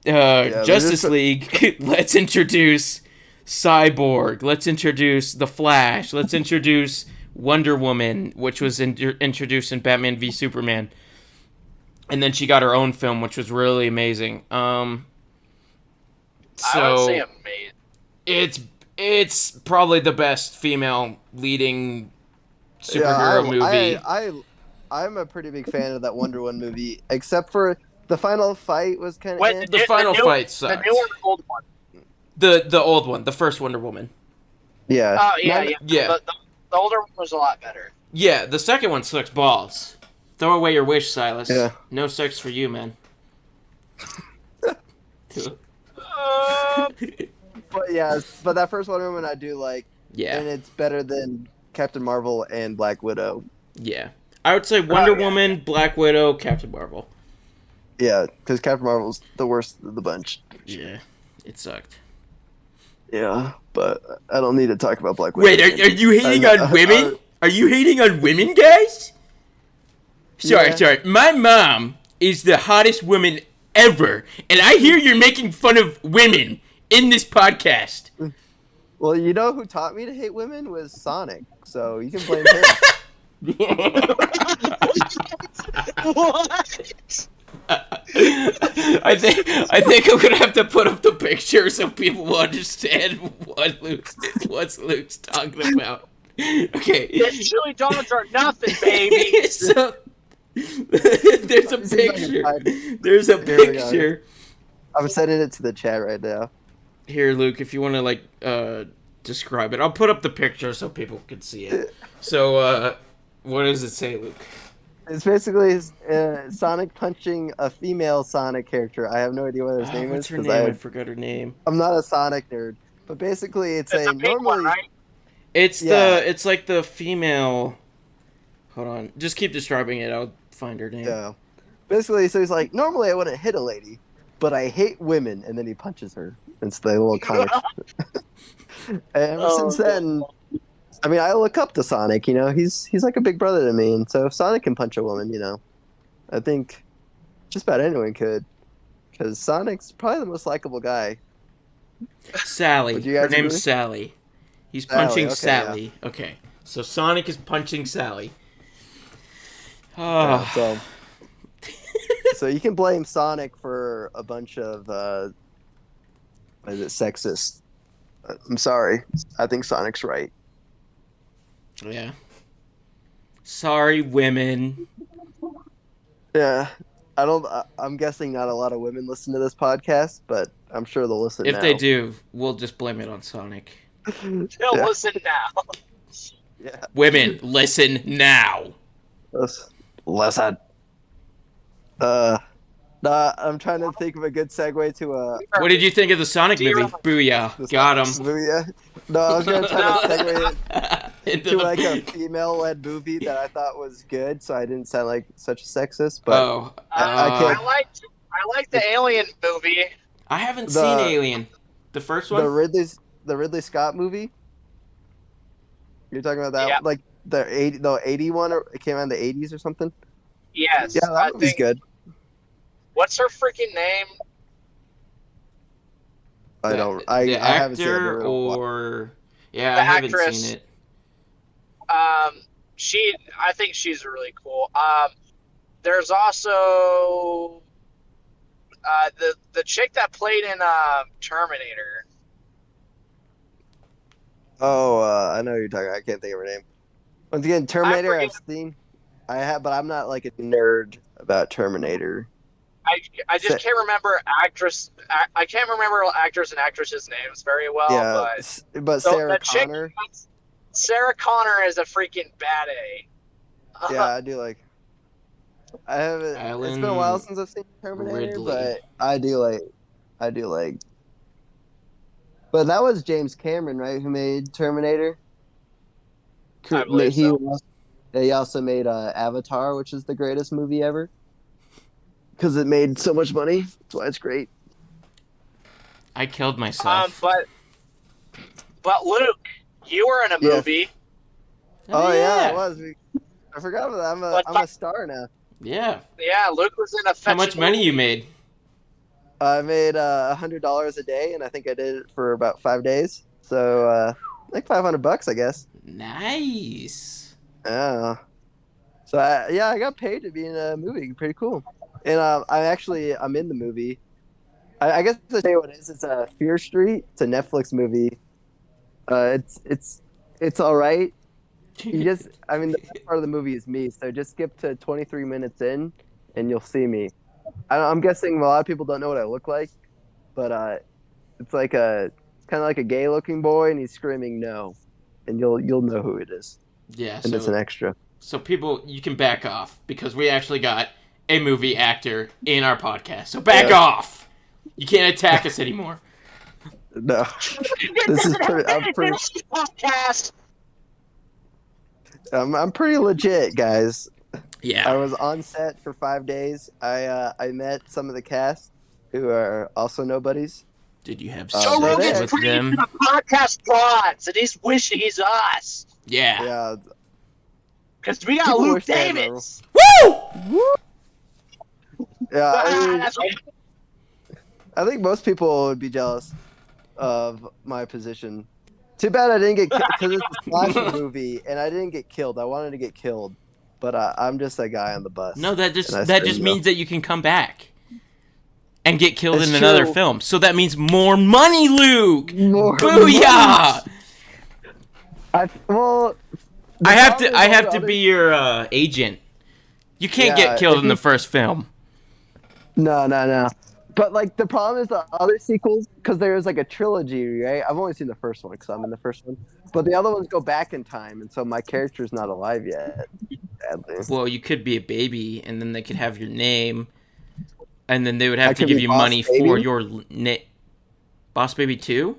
Yeah, they're Justice just League. Let's introduce Cyborg. Let's introduce the Flash. Let's introduce Wonder Woman, which was introduced in Batman v Superman, and then she got her own film, which was really amazing. I would say So amazing. it's probably the best female leading Yeah, superhero movie. I'm a pretty big fan of that Wonder Woman movie, except for the final fight was kind of Wait, The final fight the sucked. new one, or the old one. The old one, the first Wonder Woman. yeah. Oh yeah, Not- yeah. Yeah. The older one was a lot better. Yeah, the second one sucks balls. Throw away your wish, Silas. Yeah. No sex for you, man. But yeah, but that first Wonder Woman I do like, Yeah, and it's better than Captain Marvel and Black Widow. yeah. I would say Wonder yeah. Woman, Black Widow, Captain Marvel. Yeah, because Captain Marvel's the worst of the bunch. Yeah, it sucked. Yeah, but I don't need to talk about Black Widow. Wait, are you hating I- on women? Are you hating on women, guys? Sorry, Yeah. sorry. My mom is the hottest woman ever, and I hear you're making fun of women in this podcast. Well, you know who taught me to hate women was Sonic, so you can blame him. What? I think I'm gonna have to put up the picture so people will understand what Luke's talking about. Okay. The chili dogs are nothing, baby. So There's a picture. There's a Here we go. picture. I'm sending it to the chat right now. Here, Luke, if you want to describe it, I'll put up the picture so people can see it. So, what does it say, Luke? It's basically Sonic punching a female Sonic character. I have no idea what his name What's is her because name? I forgot her name. I'm not a Sonic nerd. But basically, it's It's a a pink normally one, right? It's Yeah. it's like the female. Hold on, just keep describing it. I'll find her name. yeah. Basically, so he's like, normally I wouldn't hit a lady, but I hate women, and then he punches her. It's the little comic. And ever since then, I mean, I look up to Sonic. You know, he's like a big brother to me, and so if Sonic can punch a woman, you know, I think just about anyone could, because Sonic's probably the most likable guy. Sally. Would you Her guys name's agree? Sally. He's Sally, punching okay, Sally. Okay, so Sonic is punching Sally. Yeah, Oh. so you can blame Sonic for a bunch of what is it, sexist. I'm sorry. I think Sonic's right. Yeah. Sorry, women. Yeah. I'm guessing not a lot of women listen to this podcast, but I'm sure they'll listen If now. they do, we'll just blame it on Sonic. Still Yeah. listen now. Yeah. Women, listen now. Listen. I'm trying to think of a good segue to What did you think of the Sonic movie? Booyah. Got him. movie. No, I was gonna try to segue it Into to the- like a female-led movie that I thought was good, so I didn't sound like such a sexist. But Oh. I can't- I like the Alien movie. I haven't The- seen Alien. The first one? the Ridley Scott movie. You're talking about that, Yeah. like the 80 one, or it came out in the 80s or something. Yes, Yeah, I that movie's think. good. What's her freaking name? I don't. I haven't seen it. actor in a while. or yeah, The I haven't actress. seen it. I think she's really cool. There's also the chick that played in Terminator. Oh, I know who you're talking. I can't think of her name. Once again, Terminator. forget- I've seen. I have, but I'm not like a nerd about Terminator. I just Sa- can't remember actress. I can't remember actors and actresses' names very well. Yeah, but so Sarah the chick- Connor. Sarah Connor is a freaking bad A. Yeah, I do like. I haven't. It's been a while since I've seen Terminator, Ridley. but I do like. But that was James Cameron, right? Who made Terminator? I believe so. He also made Avatar, which is the greatest movie ever. Because it made so much money. That's why it's great. I killed myself. But Luke, you were in a Yeah. movie. Oh yeah, it was. I forgot about that. I'm a star now. Yeah. Yeah, Luke was in a. How much money you made? I made $100 a day, and I think I did it for about 5 days. So like $500, I guess. Nice. Yeah. So I got paid to be in a movie. Pretty cool. And I'm in the movie. I guess to say what it is. It's Fear Street. It's a Netflix movie. It's all right. The best part of the movie is me. So just skip to 23 minutes in, and you'll see me. I'm guessing a lot of people don't know what I look like, but it's kind of like a gay-looking boy, and he's screaming no, and you'll know who it is. Yeah. And it's an extra. So people, you can back off because we actually got a movie actor in our podcast. So back off. You can't attack us anymore. No, this is podcast. I'm pretty legit, guys. Yeah. I was on set for 5 days. I met some of the cast who are also nobodies. Did you have So Joe sex Rogan's with pretty them? into podcast gods, and he's wishing he's us. Yeah. Yeah. Because we got People Luke wish they had Davis. Woo! Yeah, I think most people would be jealous of my position. Too bad I didn't get killed because it's a slasher movie, and I didn't get killed. I wanted to get killed, but I'm just a guy on the bus. No, that just And I that said just no. means that you can come back and get killed It's in another true. film. So that means more money, Luke. More Booyah! well, the I have problem to is all be the other- your agent. You can't get killed in the first film. No. But like the problem is the other sequels, because there's like a trilogy, right? I've only seen the first one because I'm in the first one, but the other ones go back in time, and so my character's not alive yet. Sadly, Well, you could be a baby, and then they could have your name, and then they would I have to could give be you Boss money Baby? for your Boss Baby 2?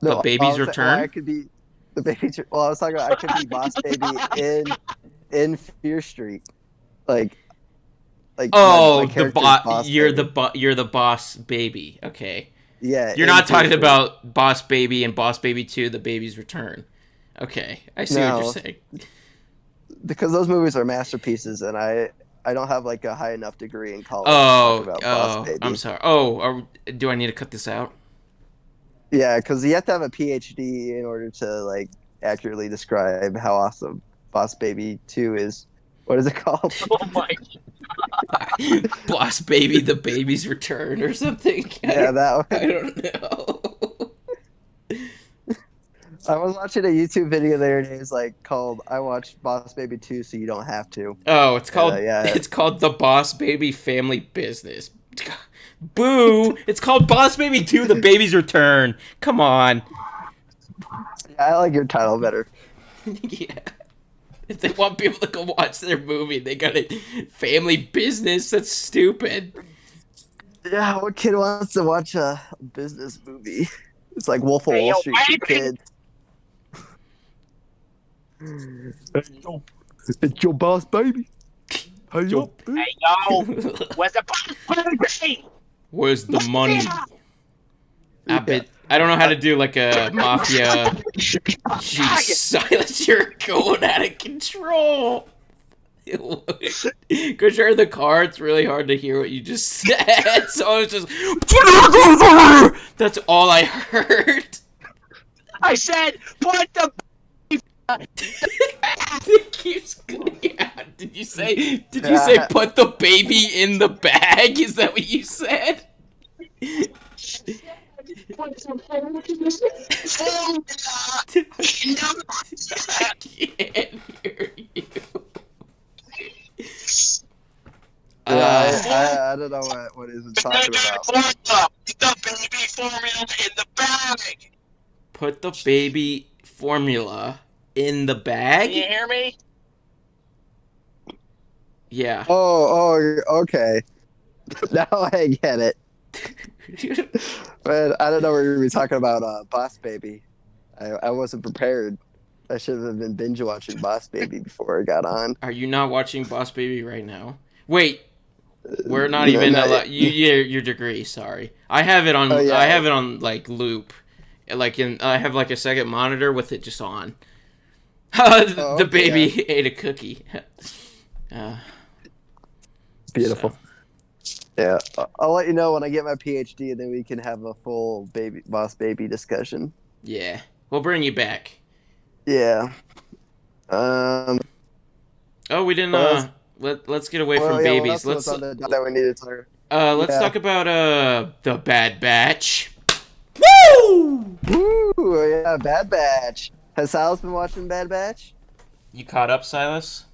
The Baby's Return? I could be the baby. Well, I was talking about I could be Boss Baby in Fear Street, like Oh, my character's Boss you're Baby. you're the Boss Baby. Okay. Yeah, You're in not Fear talking Street. about Boss Baby and Boss Baby 2, The Baby's Return. Okay, I see what No. you're saying. Because those movies are masterpieces, and I don't have like a high enough degree in college to Oh, talk about Boss Baby. I'm sorry. Oh, do I need to cut this out? Yeah, because you have to have a PhD in order to like accurately describe how awesome Boss Baby 2 is. What is it called? Oh my! Boss Baby, The Baby's Return or something? Yeah, that one. I don't know. I was watching a YouTube video the other day. It's like called "I watched Boss Baby 2, so you don't have to." Oh, it's called yeah. It's called The Boss Baby Family Business. Boo! It's called Boss Baby 2, The Baby's Return. Come on. Yeah, I like your title better. Yeah. If they want people to go watch their movie, they got a family business. That's stupid. Yeah, what kid wants to watch a business movie? It's like Wolf of Hey, Wall yo, Street for baby! kids. It's your boss, baby. Hey, Yo. Hey yo, where's the baby? Where's the money? I don't know how to do like a mafia. Jeez, Silas, you're going out of control. Because you're in the car, it's really hard to hear what you just said. So I was just. That's all I heard. I said, put the. It keeps going out. Did you say put the baby in the bag? Is that what you said? I can't hear you. I don't know what he's talking about. The baby formula in the bag. Put the baby formula in the bag? Can you hear me? Yeah. Oh, okay. Now I get it. But I don't know what you're gonna be talking about. Boss Baby. I wasn't prepared. I should have been binge watching Boss Baby before I got on. Are you not watching Boss Baby right now? Wait. We're not even allowed. Your degree. Sorry, I have it on. Oh, yeah. I have it on like loop, I have like a second monitor with it just on. The baby ate a cookie. Beautiful. So. Yeah, I'll let you know when I get my PhD, and then we can have a full Boss Baby discussion. Yeah, we'll bring you back. Yeah. Oh, we didn't. Let's get away from babies. Let's that we needed to. Let's talk about the Bad Batch. Woo! Woo! Yeah, Bad Batch. Has Silas been watching Bad Batch? You caught up, Silas?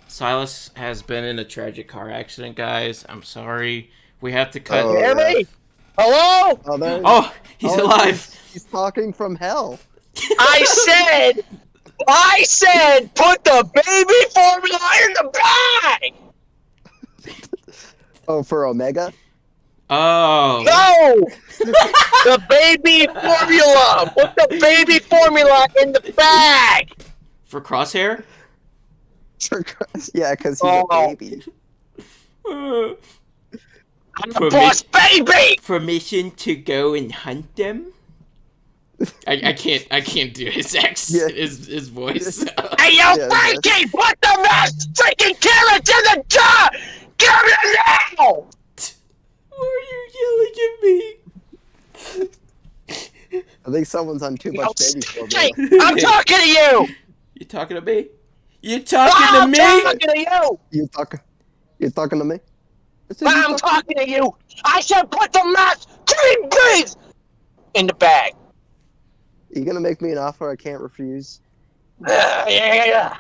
Silas has been in a tragic car accident, guys. I'm sorry. We have to cut. Oh, yeah. Hello? Oh, he's alive. He's talking from hell. I said, put the baby formula in the bag. Oh, for Omega? Oh. No, the baby formula. Put the baby formula in the bag. For Crosshair? Yeah, because he's a baby. I'm the boss baby. Permission to go and hunt them? I can't do his his voice. Hey, yo, Frankie, put the rest freaking carrots in the jar! Give it now! Why are you yelling at me? I think someone's on too much baby formula. Hey, I'm talking to you! You talking to me? You talking to me? I'm talking to you! You talking to me? I'm talking to you! I said put the mashed green beans in the bag! You gonna make me an offer I can't refuse? Yeah.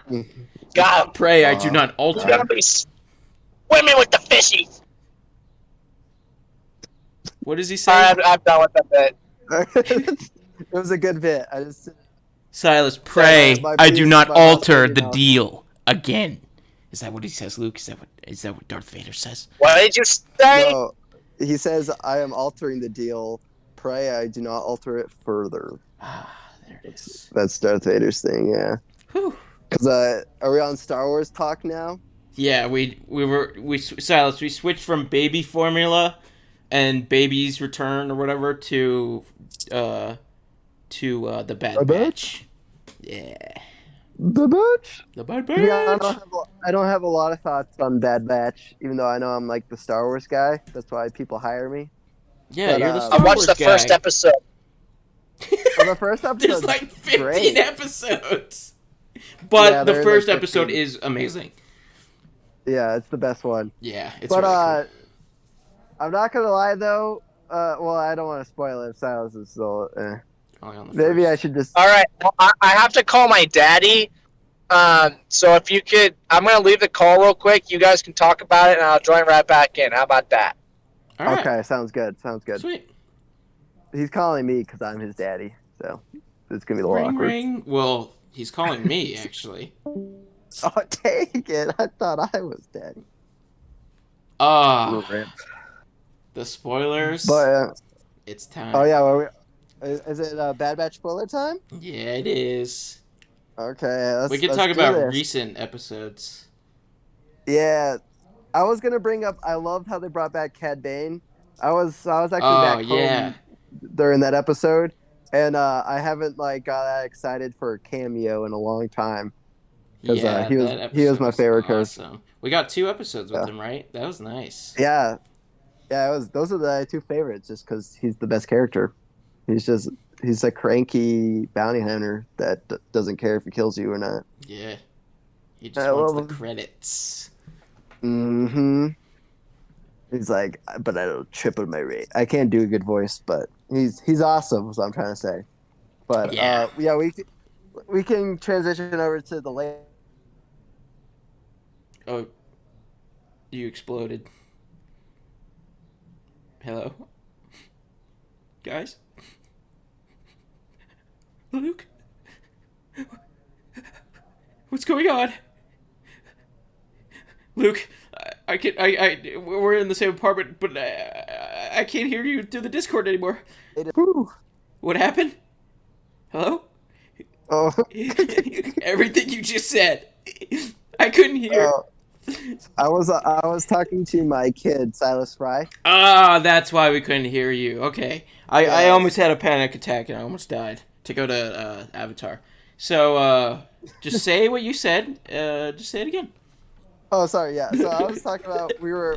Got him. Pray I do not He's gonna alter. be swimming with the fishies. What does he All say? right, I'm done with that bit. It was a good bit. I just Silas, said pray I do not my boss alter lady the now. deal again. Is that what he says, Luke? Is that what Darth Vader says? What did you say? No, he says I am altering the deal. Pray I do not alter it further. Ah, there it is. That's Darth Vader's thing. Yeah. Whew. Because are we on Star Wars talk now? Yeah, Silas, we switched from baby formula and baby's return or whatever uh the A Bad bitch? Batch. Yeah, The Batch. the Bad Yeah, Batch. I don't have a lot of thoughts on Bad Batch, even though I know I'm like the Star Wars guy. That's why people hire me. Yeah, But you're the I Star watched Wars the first guy. episode. well, the first There's episode's like 15 great. episodes, but Yeah, the they're in, like, first episode 15. is amazing. Yeah, it's the best one. Yeah, it's But really cool. I'm not gonna lie though. Well, I don't want to spoil it. If Silas is still. Only on the Maybe I first. should just. All right, well, I have to call my daddy. So if you could, I'm gonna leave the call real quick. You guys can talk about it, and I'll join right back in. How about that? All right, Okay, sounds good. Sounds good. sweet. He's calling me because I'm his daddy, so it's gonna be a little Ring awkward. ring. Well, he's calling me actually. Oh, dang it! I thought I was daddy. Ah, Little rant. the spoilers. But It's time. oh yeah, is it Bad Batch spoiler time? Yeah, it is. Okay, We can let's talk do about this. recent episodes. Yeah, I was gonna bring up. I loved how they brought back Cad Bane. I was actually Oh back yeah, home during that episode, and I haven't like got that excited for a cameo in a long time because yeah. That he was episode my was favorite character. awesome. We got 2 episodes with Yeah, him, right? That was nice. yeah, yeah. It was those are the two favorites just because he's the best character. He's a cranky bounty hunter that doesn't care if he kills you or not. Yeah, he just I wants love the him. credits. Mm-hmm. He's like, but I don't triple my rate. I can't do a good voice, but he's awesome. Is what I'm trying to say. But Yeah. yeah, we can transition over to the late. Oh, you exploded. Hello, guys. Luke, what's going on? Luke, we're in the same apartment, but I can't hear you through the Discord anymore. Whew. What happened? Hello? Oh, Everything you just said, I couldn't hear. uh, I was talking to my kid Silas Fry. Ah, that's why we couldn't hear you. Okay, I Yes. almost had a panic attack and I almost died to go to Avatar. So just say what you said. Just say it again. Oh, sorry. Yeah. So I was talking about we were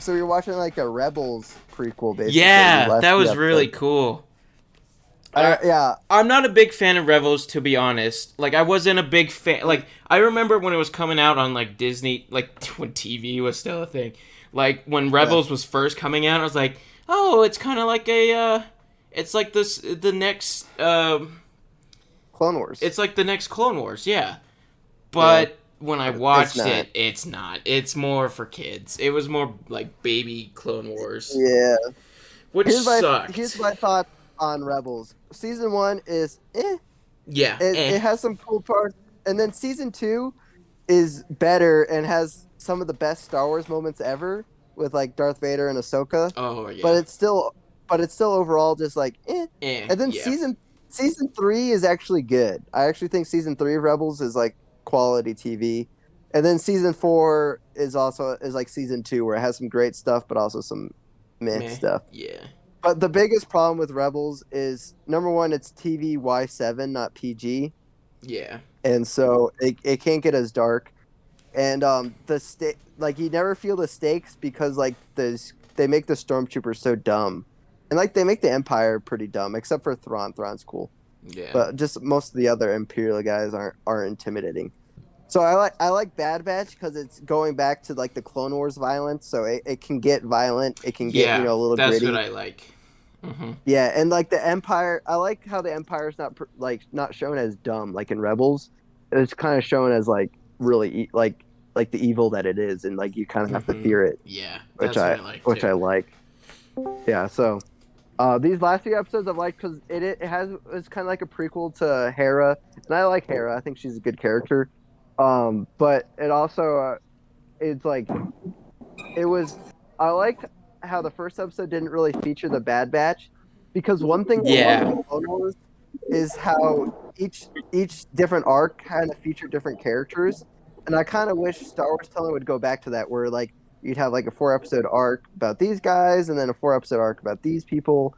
watching like a Rebels prequel basically. Yeah, last that few was really episodes. cool. Yeah. I'm not a big fan of Rebels, to be honest. Like, I wasn't a big fan. Like, I remember when it was coming out on like Disney, like when TV was still a thing. Like when Rebels was first coming out, I was like, oh, it's kind of like it's like the next, Clone Wars. it's like the next Clone Wars, yeah. But when I watched not. it, it's not. It's more for kids. It was more like baby Clone Wars, Yeah. which sucked. Here's my thought on Rebels. Season 1 is Yeah, it has some cool parts, and then season 2 is better and has some of the best Star Wars moments ever with like Darth Vader and Ahsoka. Oh yeah. But it's still overall just like And And then yeah. season 3 is actually good. I actually think season 3 of Rebels is like quality TV. And then season 4 is like season 2 where it has some great stuff but also some meh stuff. Yeah. But the biggest problem with Rebels is number one, it's TV Y7, not PG, Yeah. and so it can't get as dark. And like you never feel the stakes because like they make the stormtroopers so dumb, and like they make the Empire pretty dumb except for Thrawn. Thrawn's cool, Yeah. but just most of the other Imperial guys aren't intimidating. So I like Bad Batch because it's going back to like the Clone Wars violence, so it can get violent. It can get a little that's gritty. what I like. Mm-hmm. Yeah, and like the Empire, I like how the Empire's not shown as dumb like in Rebels. it's kind of shown as like really like the evil that it is, and like you kind of have to Mm-hmm. fear it, Yeah, which that's what I like I too. like. Yeah, so these last few episodes I've liked because it's kind of like a prequel to Hera, and I like Hera. I think she's a good character. But it also it's like it was. I liked how the first episode didn't really feature the Bad Batch because one thing I love Yeah, in Clone Wars is how each different arc kind of featured different characters, and I kind of wish Star Wars telling would go back to that, where like you'd have like a 4 episode arc about these guys, and then a 4 episode arc about these people,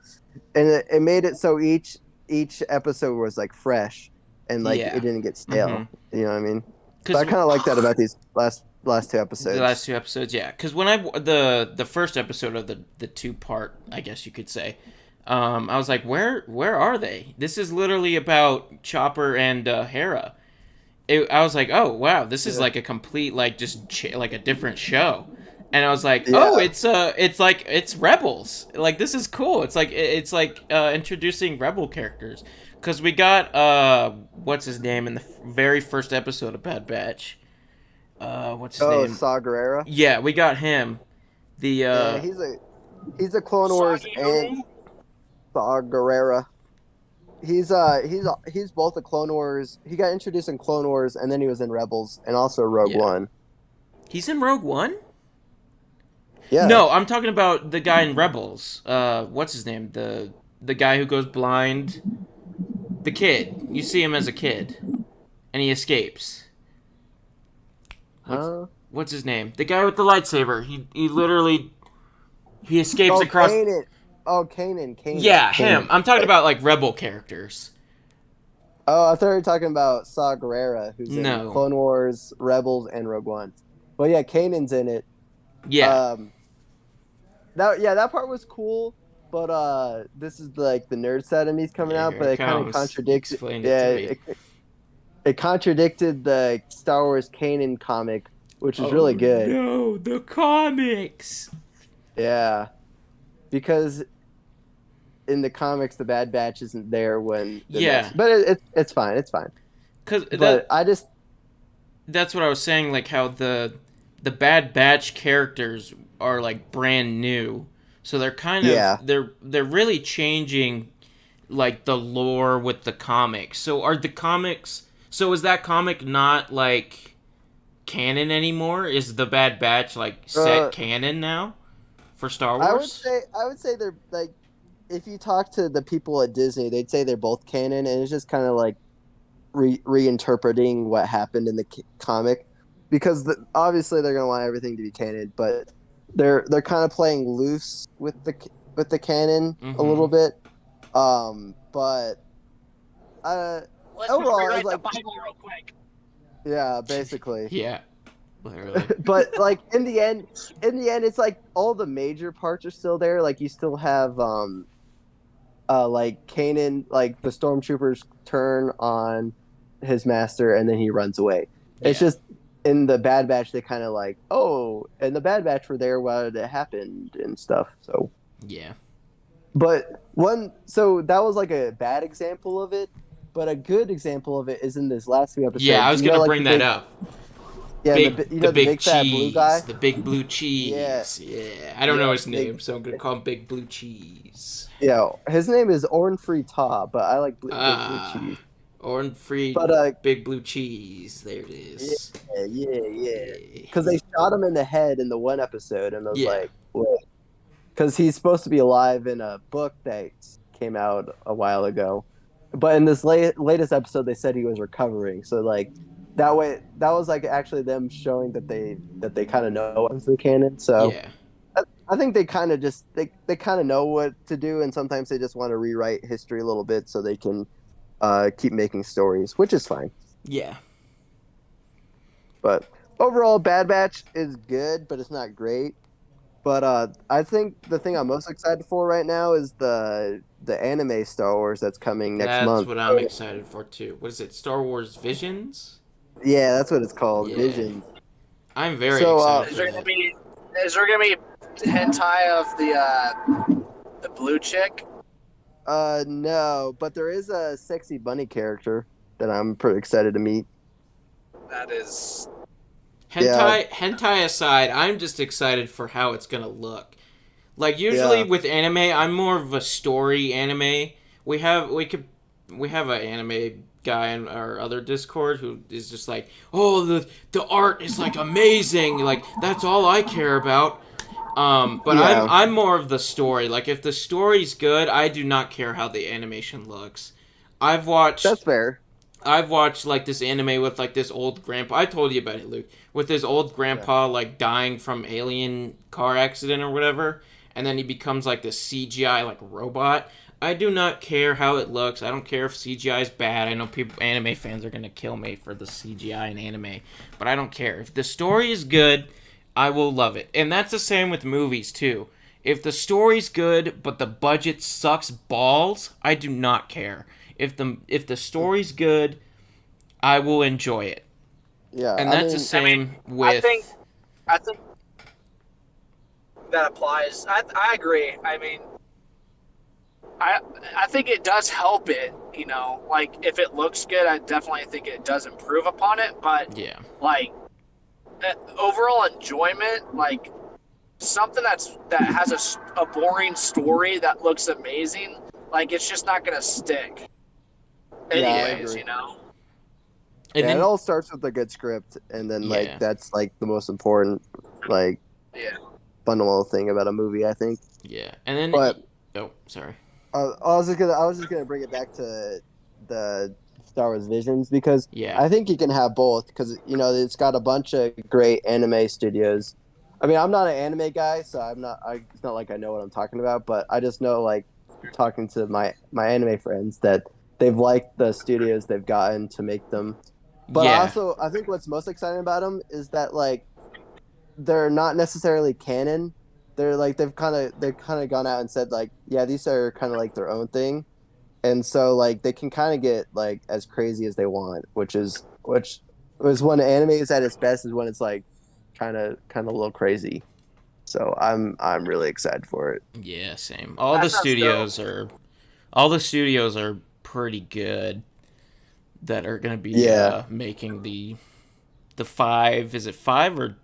and it made it so each episode was like fresh and like it yeah. didn't get Mm-hmm. stale. You know what I mean? So Because I kind of like that about these last two the last episodes. two episodes, yeah. Because when the first episode of the 2 part, I guess you could say, I was like, where are they? This is literally about Chopper and Hera. I was like, oh wow, this is Yeah, like a complete like just like a different show. And I was like, oh, yeah. it's like it's Rebels. Like this is cool. It's like introducing Rebel characters because we got what's his name in the very first episode of Bad Batch. What's his Oh, name? Saw Gerrera. Yeah, we got him. The Yeah, he's a Clone Wars Soggy and who? Saw Gerrera. He's both a Clone Wars. He got introduced in Clone Wars, and then he was in Rebels and also Rogue yeah, One. he's in Rogue One. Yeah. No, I'm talking about the guy in Rebels. What's his name? The guy who goes blind. The kid. You see him as a kid, and he escapes. What's Huh? what's his name? The guy with the lightsaber. He literally he escapes Oh, across. Kanan. Oh, Kanan. Yeah, him. Kanan. I'm talking about like Rebel characters. Oh, I thought you were talking about Saw Gerrera, who's in No. Clone Wars, Rebels, and Rogue One. Well, yeah, Kanan's in it. Yeah. Um, that part was cool, but this is like the nerd side of me's coming Yeah, out, here but it it kind of comes. You contradicts. explained it to Yeah, me. it contradicted the Star Wars Kanan comic, which is really Oh good. no, the comics. Yeah, because in the comics, the Bad Batch isn't there when the Yeah, next, but it's fine, it's fine. cause But I just that's what I was saying. Like how the Bad Batch characters are like brand new, so they're kind of yeah. they're really changing like the lore with the comics. So are the comics? So is that comic not like canon anymore? Is the Bad Batch like set Uh, canon now for Star I would Wars? say I would say they're like if you talk to the people at Disney, they'd say they're both canon, and it's just kind of like reinterpreting what happened in the comic, because obviously they're gonna want everything to be canon, but they're kind of playing loose with the canon a Mm-hmm. little bit. But uh, Let's just overall, it's rewrite the like Bible real quick. yeah, basically. Yeah, literally. But like in the end, it's like all the major parts are still there. Like you still have like Kanan, like the stormtroopers turn on his master and then he runs away. It's Yeah. just in the Bad Batch they kind of like, oh, and the Bad Batch were there while it happened and stuff. So, Yeah. but so that was like a bad example of it. But a good example of it is in this last few Yeah, I episodes. was You know, gonna like bring that up. yeah, Big you the know the big big fat blue guy. cheese, the big blue Yeah, cheese. Yeah, I don't know yeah, his name, so I'm gonna call him Big Blue Cheese. yeah. His name is Orn Free Ta, but I like Big Blue Ah, Cheese. Orange free But Big Blue Cheese. There it yeah, is. yeah. Yeah. Because they shot him in the head in the one episode, and I was Yeah. like, wait. Because he's supposed to be alive in a book that came out a while ago, but in this latest episode, they said he was recovering. So like that way, that was like actually them showing that they kind of know what's the canon. So Yeah. I think they kind of just they kind of know what to do, and sometimes they just want to rewrite history a little bit so they can keep making stories, which is fine. Yeah. But overall, Bad Batch is good, but it's not great. But I think the thing I'm most excited for right now is the anime Star Wars that's coming next That's month. what I'm excited for too. What is it? Star Wars Visions? Yeah, that's what it's called, Yeah. Vision. I'm very So excited Is for there gonna that. be hentai of the blue chick? no, but there is a sexy bunny character that I'm pretty excited to meet. That is. Yeah, Hentai aside, I'm just excited for how it's gonna look. Like usually yeah, with anime, I'm more of a story anime. We have an anime guy in our other Discord who is just like, oh, the art is like amazing. Like that's all I care about. But yeah. I'm more of the story. Like if the story's good, I do not care how the animation looks. I've That's watched fair. I've watched like this anime with like this old grandpa. I told you about it, Luke. With this old Yeah, grandpa like dying from alien car accident or whatever, and then he becomes like this CGI like robot. I do not care how it looks. I don't care if CGI is bad. I know people, anime fans, are gonna kill me for the CGI in anime, but I don't care. If the story is good, I will love it. And that's the same with movies too. If the story's good but the budget sucks balls, I do not care. If the story's good, I will enjoy it. yeah. And I that's the mean, I mean, same I think with I think that applies. I agree. I mean, I I think it does help it. You know, like if it looks good, I definitely think it does improve upon it. But yeah. like overall enjoyment, like something that has a boring story that looks amazing, like it's just not gonna stick. yeah, I Yeah. Anyways, agree. you know. And Yeah, it then all starts with a good script, and then like yeah. that's like the most important, like Yeah. fundamental thing about a movie, I think. Yeah. And then But oh, sorry. I was just gonna bring it back to the Star Wars Visions because Yeah. I think you can have both because you know it's got a bunch of great anime studios. I mean, I'm not an anime guy, so I'm not. It's not like I know what I'm talking about, but I just know like talking to my anime friends that they've liked the studios they've gotten to make them. But Yeah. I think what's most exciting about them is that like they're not necessarily canon. They're like they've kind of gone out and said like, yeah, these are kind of like their own thing, and so like they can kind of get like as crazy as they want, which was when anime is at its best is when it's like kind of a little crazy. So I'm really excited for it. Yeah, same. That sounds dope. All the studios are pretty good that are going to be Yeah, making the 5, is it 5 or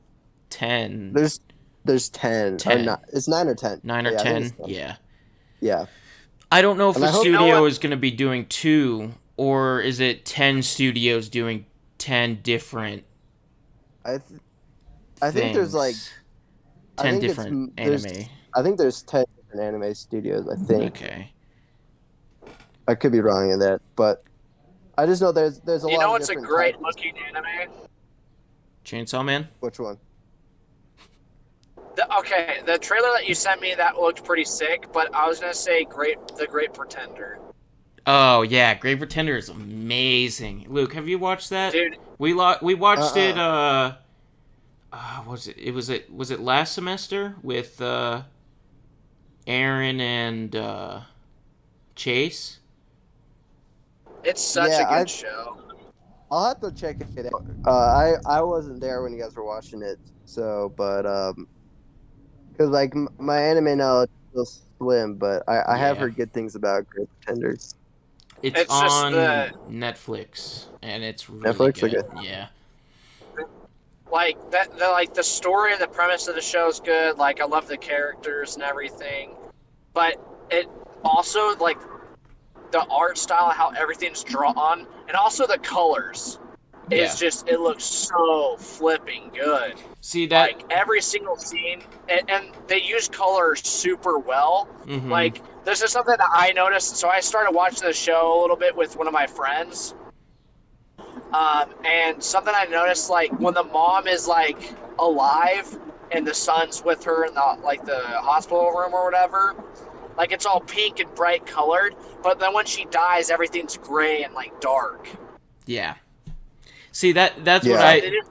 10? there's there's 10 or 10. not. It's 9 or 10. 9 or Yeah, I think it's 10? 10. Yeah. Yeah, I don't know if and a I hope You know what? studio is going to be doing 2 or is it 10 studios doing 10 different I th- I think there's like things. I 10 think it's different there's anime. I think there's 10 different anime studios. I think Okay. I could be wrong in that, but I just know there's a You lot know of what's a different great titles. looking anime? Chainsaw Man? Which one? Okay, the trailer that you sent me that looked pretty sick, but I was gonna say the Great Pretender, Oh yeah, Great Pretender is amazing. Luke, have you watched that? dude. We watched it. Uh Was it? Was it last semester with Aaron and Chase? It's such a Yeah, good show. I'll have to check it out. I wasn't there when you guys were watching it, so but because like my anime knowledge is still slim, but I have Yeah, heard good things about Great Pretenders. it's It's just on Netflix and it's really Netflix, okay. good. Yeah, like that. Like the story and the premise of the show is good. Like I love the characters and everything, but it also like the art style, how everything's drawn, and also the colors is yeah. just it looks so flipping good. See that? Like every single scene, and they use color super well. Mm-hmm. Like this is something that I noticed. So I started watching the show a little bit with one of my friends, and something I noticed, like when the mom is like alive and the son's with her in the like the hospital room or whatever, like it's all pink and bright colored. But then when she dies, everything's gray and like dark. Yeah. See that's what Yeah, And I they did,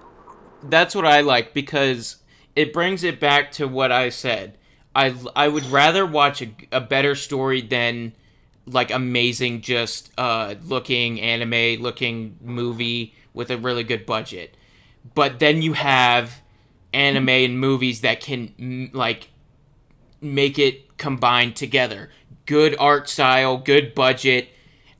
that's what I like because it brings it back to what I said. I would rather watch a better story than like amazing just looking anime looking movie with a really good budget. But then you have anime and movies that can like make it combined together. Good art style, good budget,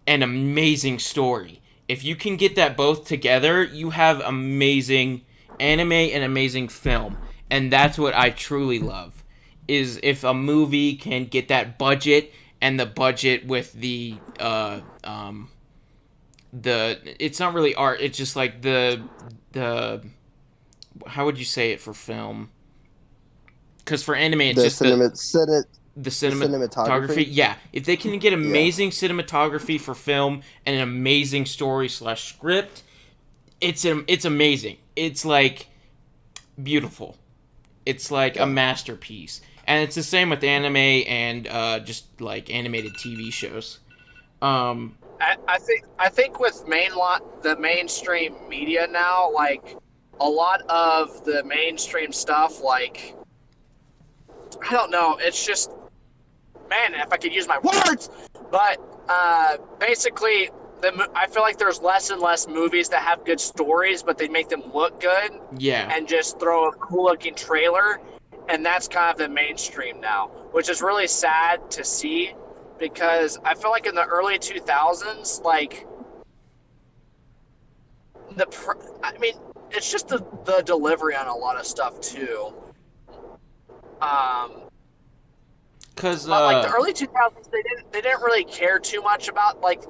and amazing story. If you can get that both together, you have amazing anime and amazing film. And that's what I truly love. Is if a movie can get that budget and the budget with the it's not really art, it's just like the how would you say it for film? Because for anime, it's The just the cinematography. cinematography. Yeah, if they can get amazing cinematography for film and an amazing story slash script, it's amazing. It's like beautiful. It's like a masterpiece, and it's the same with anime and just like animated TV shows. I think with the mainstream media now, like a lot of the mainstream stuff, like I don't know, it's just man, if I could use my words, but basically, I feel like there's less and less movies that have good stories, but they make them look good, Yeah, and just throw a cool-looking trailer, and that's kind of the mainstream now, which is really sad to see, because I feel like in the early 2000s, like I mean, it's just the delivery on a lot of stuff too. because But like the early 2000s, they didn't really care too much about like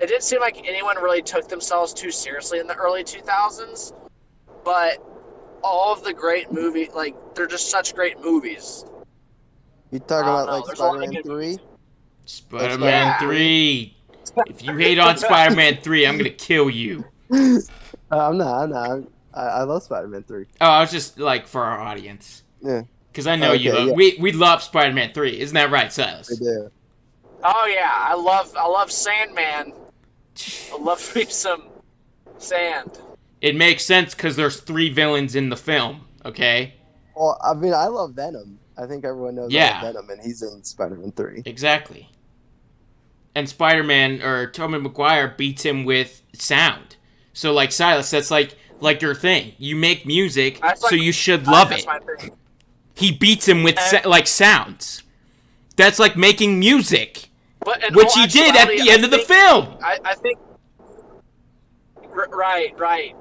it didn't seem like anyone really took themselves too seriously in the early 2000s. But all of the great movies, like they're just such great movies. You talking I don't about know. like There's a lot of Spider-Man good 3? movies. Spider-Man Yeah. 3. If you hate on Spider-Man 3, I'm gonna kill you. I'm not. I love Spider-Man 3. Oh, I was just like for our audience. Yeah, Because I know you Okay, love. yeah. We love Spider-Man 3. Isn't that right, I Silas? do. Oh yeah, I love Sandman. I love me some sand. It makes sense because there's 3 villains in the film, okay? Well, I mean, I love Venom. I think everyone knows I love Yeah. Venom, and he's in Spider-Man 3. Exactly. And Spider-Man, or Tobey Maguire, beats him with sound. So, like, Silas, that's like your thing. You make music, That's so like- you should love That's it. my thing. He beats him with, sounds. That's like making music. But in Which all he did at actuality, the end of the film. I think. Right.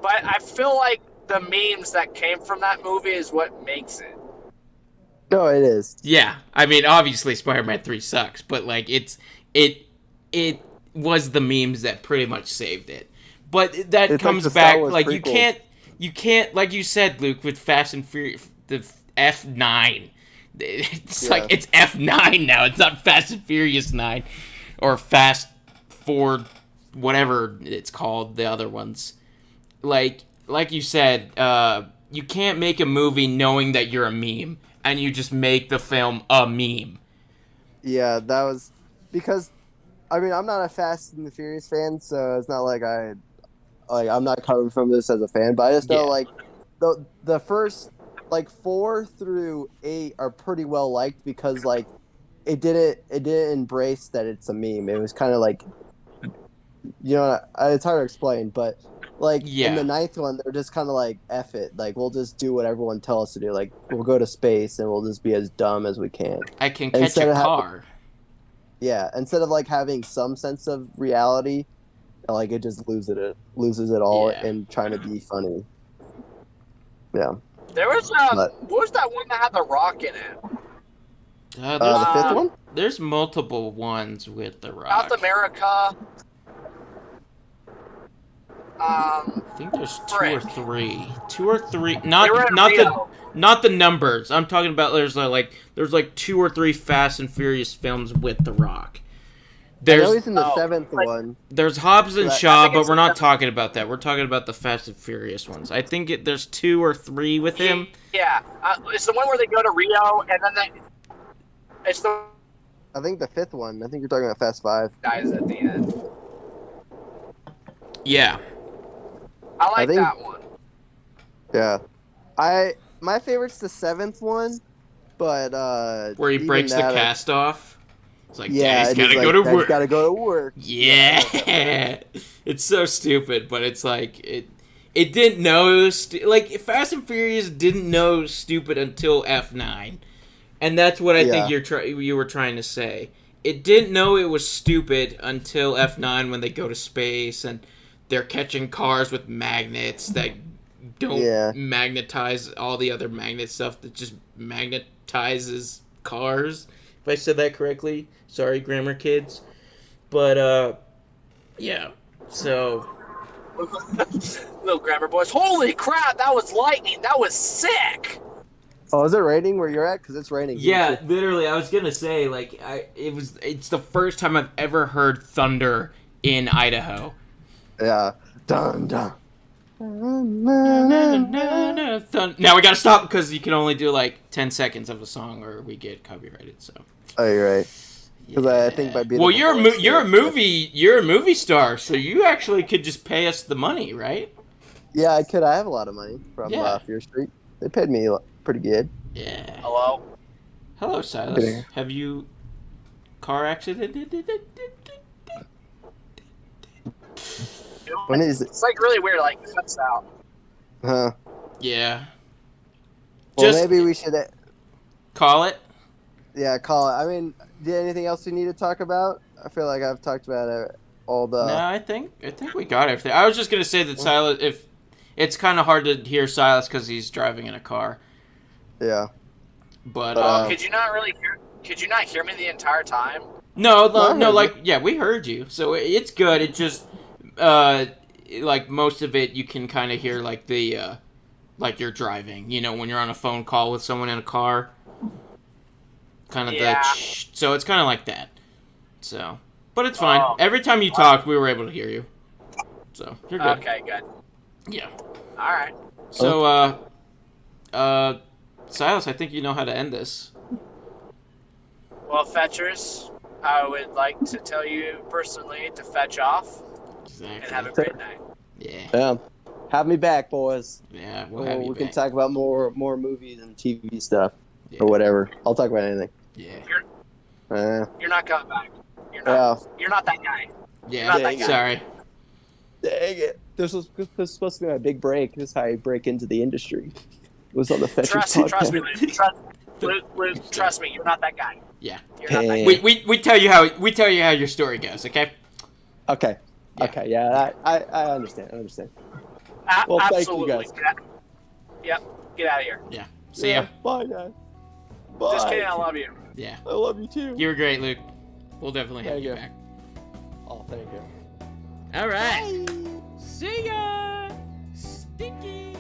But I feel like the memes that came from that movie is what makes it. No, it is. Yeah, I mean, obviously Spider-Man 3 sucks, but like it was the memes that pretty much saved it. But that It's comes like the Star back Wars like prequel. you can't like you said, Luke, with Fast and Furious, the F9. It's like it's F9 now. It's not Fast and Furious 9 or Fast 4 whatever it's called, the other ones. Like you said, you can't make a movie knowing that you're a meme, and you just make the film a meme. Yeah, that was because I mean I'm not a Fast and the Furious fan, so it's not like I'm not coming from this as a fan, but I just know Yeah. like the first like 4 through 8 are pretty well liked because like it didn't embrace that it's a meme. It was kind of like it's hard to explain, but like in Yeah. the ninth one they're just kind of like F it, like we'll just do what everyone tells us to do, like we'll go to space and we'll just be as dumb as we can. I can catch Instead a of car. Yeah, instead of like having some sense of reality, like it just loses it all Yeah. in trying to be funny. Yeah, There was But- what was that one that had the Rock in it? There's, the fifth one. there's multiple ones with The Rock. South America. I think there's two or frick. three. Two or three. They were in Rio. Not the numbers. I'm talking about there's like 2 or 3 Fast and Furious films with The Rock. I know There's he's in the Oh, seventh like- one. there's Hobbs and I Shaw, think but it's we're the not seventh. talking about that. We're talking about the Fast and Furious ones. I think there's 2 or 3 with him. Yeah, it's the one where they go to Rio and then it's the I think the fifth one. I think you're talking about Fast Five. guys at the end. Yeah. I like think- that one. Yeah, my favorite's the seventh one, but Where he even breaks the that, cast off. It's like, Yeah, Daddy's it is gotta like, go to Daddy's work. Gotta go to work. Yeah, it's so stupid, but it's like it didn't know like Fast and Furious didn't know stupid until F9, and that's what I think Yeah. you were trying to say it didn't know it was stupid until F9 when they go to space and they're catching cars with magnets that don't magnetize all the other magnet stuff that just magnetizes cars. If I said that correctly, sorry, grammar kids. But yeah. So little grammar boys. Holy crap! That was lightning. That was sick. Oh, is it raining where you're at? Because it's raining. Yeah, literally. I was gonna say it's the first time I've ever heard thunder in Idaho. Yeah. Dun dun. Now we gotta stop because you can only do like 10 seconds of a song or we get copyrighted. So. Oh, you're right. Because I think by being you're a movie star, so you actually could just pay us the money, right? Yeah, I could. I have a lot of money from Fear Street. They paid me pretty good. Yeah. Hello, Silas. Have you car accident? When is it? It's like really weird. Like it cuts out. Huh. Yeah. Well, maybe we should call it. Yeah, call it. I mean, anything else you need to talk about? I feel like I've talked about all the. No, I think we got everything. I was just gonna say that Silas, if it's kind of hard to hear Silas because he's driving in a car. Yeah. But could you not really hear? Could you not hear me the entire time? No, we heard you, so it's good. It just like most of it, you can kind of hear like the like you're driving. You know, when you're on a phone call with someone in a car. Kind of so it's kind of like that. So, but it's fine. Every time you talked, we were able to hear you. So you're good. Okay, good. Yeah. All right. So, Silas, I think you know how to end this. Well, fetchers, I would like to tell you personally to fetch off. Exactly. And have a great night. Yeah. Have me back, boys. Yeah, we'll have you we back. can talk about more movies and TV stuff or whatever. I'll talk about anything. Yeah. You're not coming back. You're not that guy. Yeah. Sorry. Dang it. This was supposed to be my big break. This is how I break into the industry. It was on the Fetchers podcast. Trust me, Luke. Trust me. You're not that guy. Yeah. You're not that guy. We tell you how your story goes. Okay. Okay. Yeah. Okay. Yeah. I understand. Well, Absolutely. thank you guys. Yep. Get out of here. Yeah. See ya. Bye, guys. Bye. Just kidding. I love you. Yeah. I love you too. You were great, Luke. We'll definitely have you back. Oh, thank you. All right. Bye. See ya. Stinky.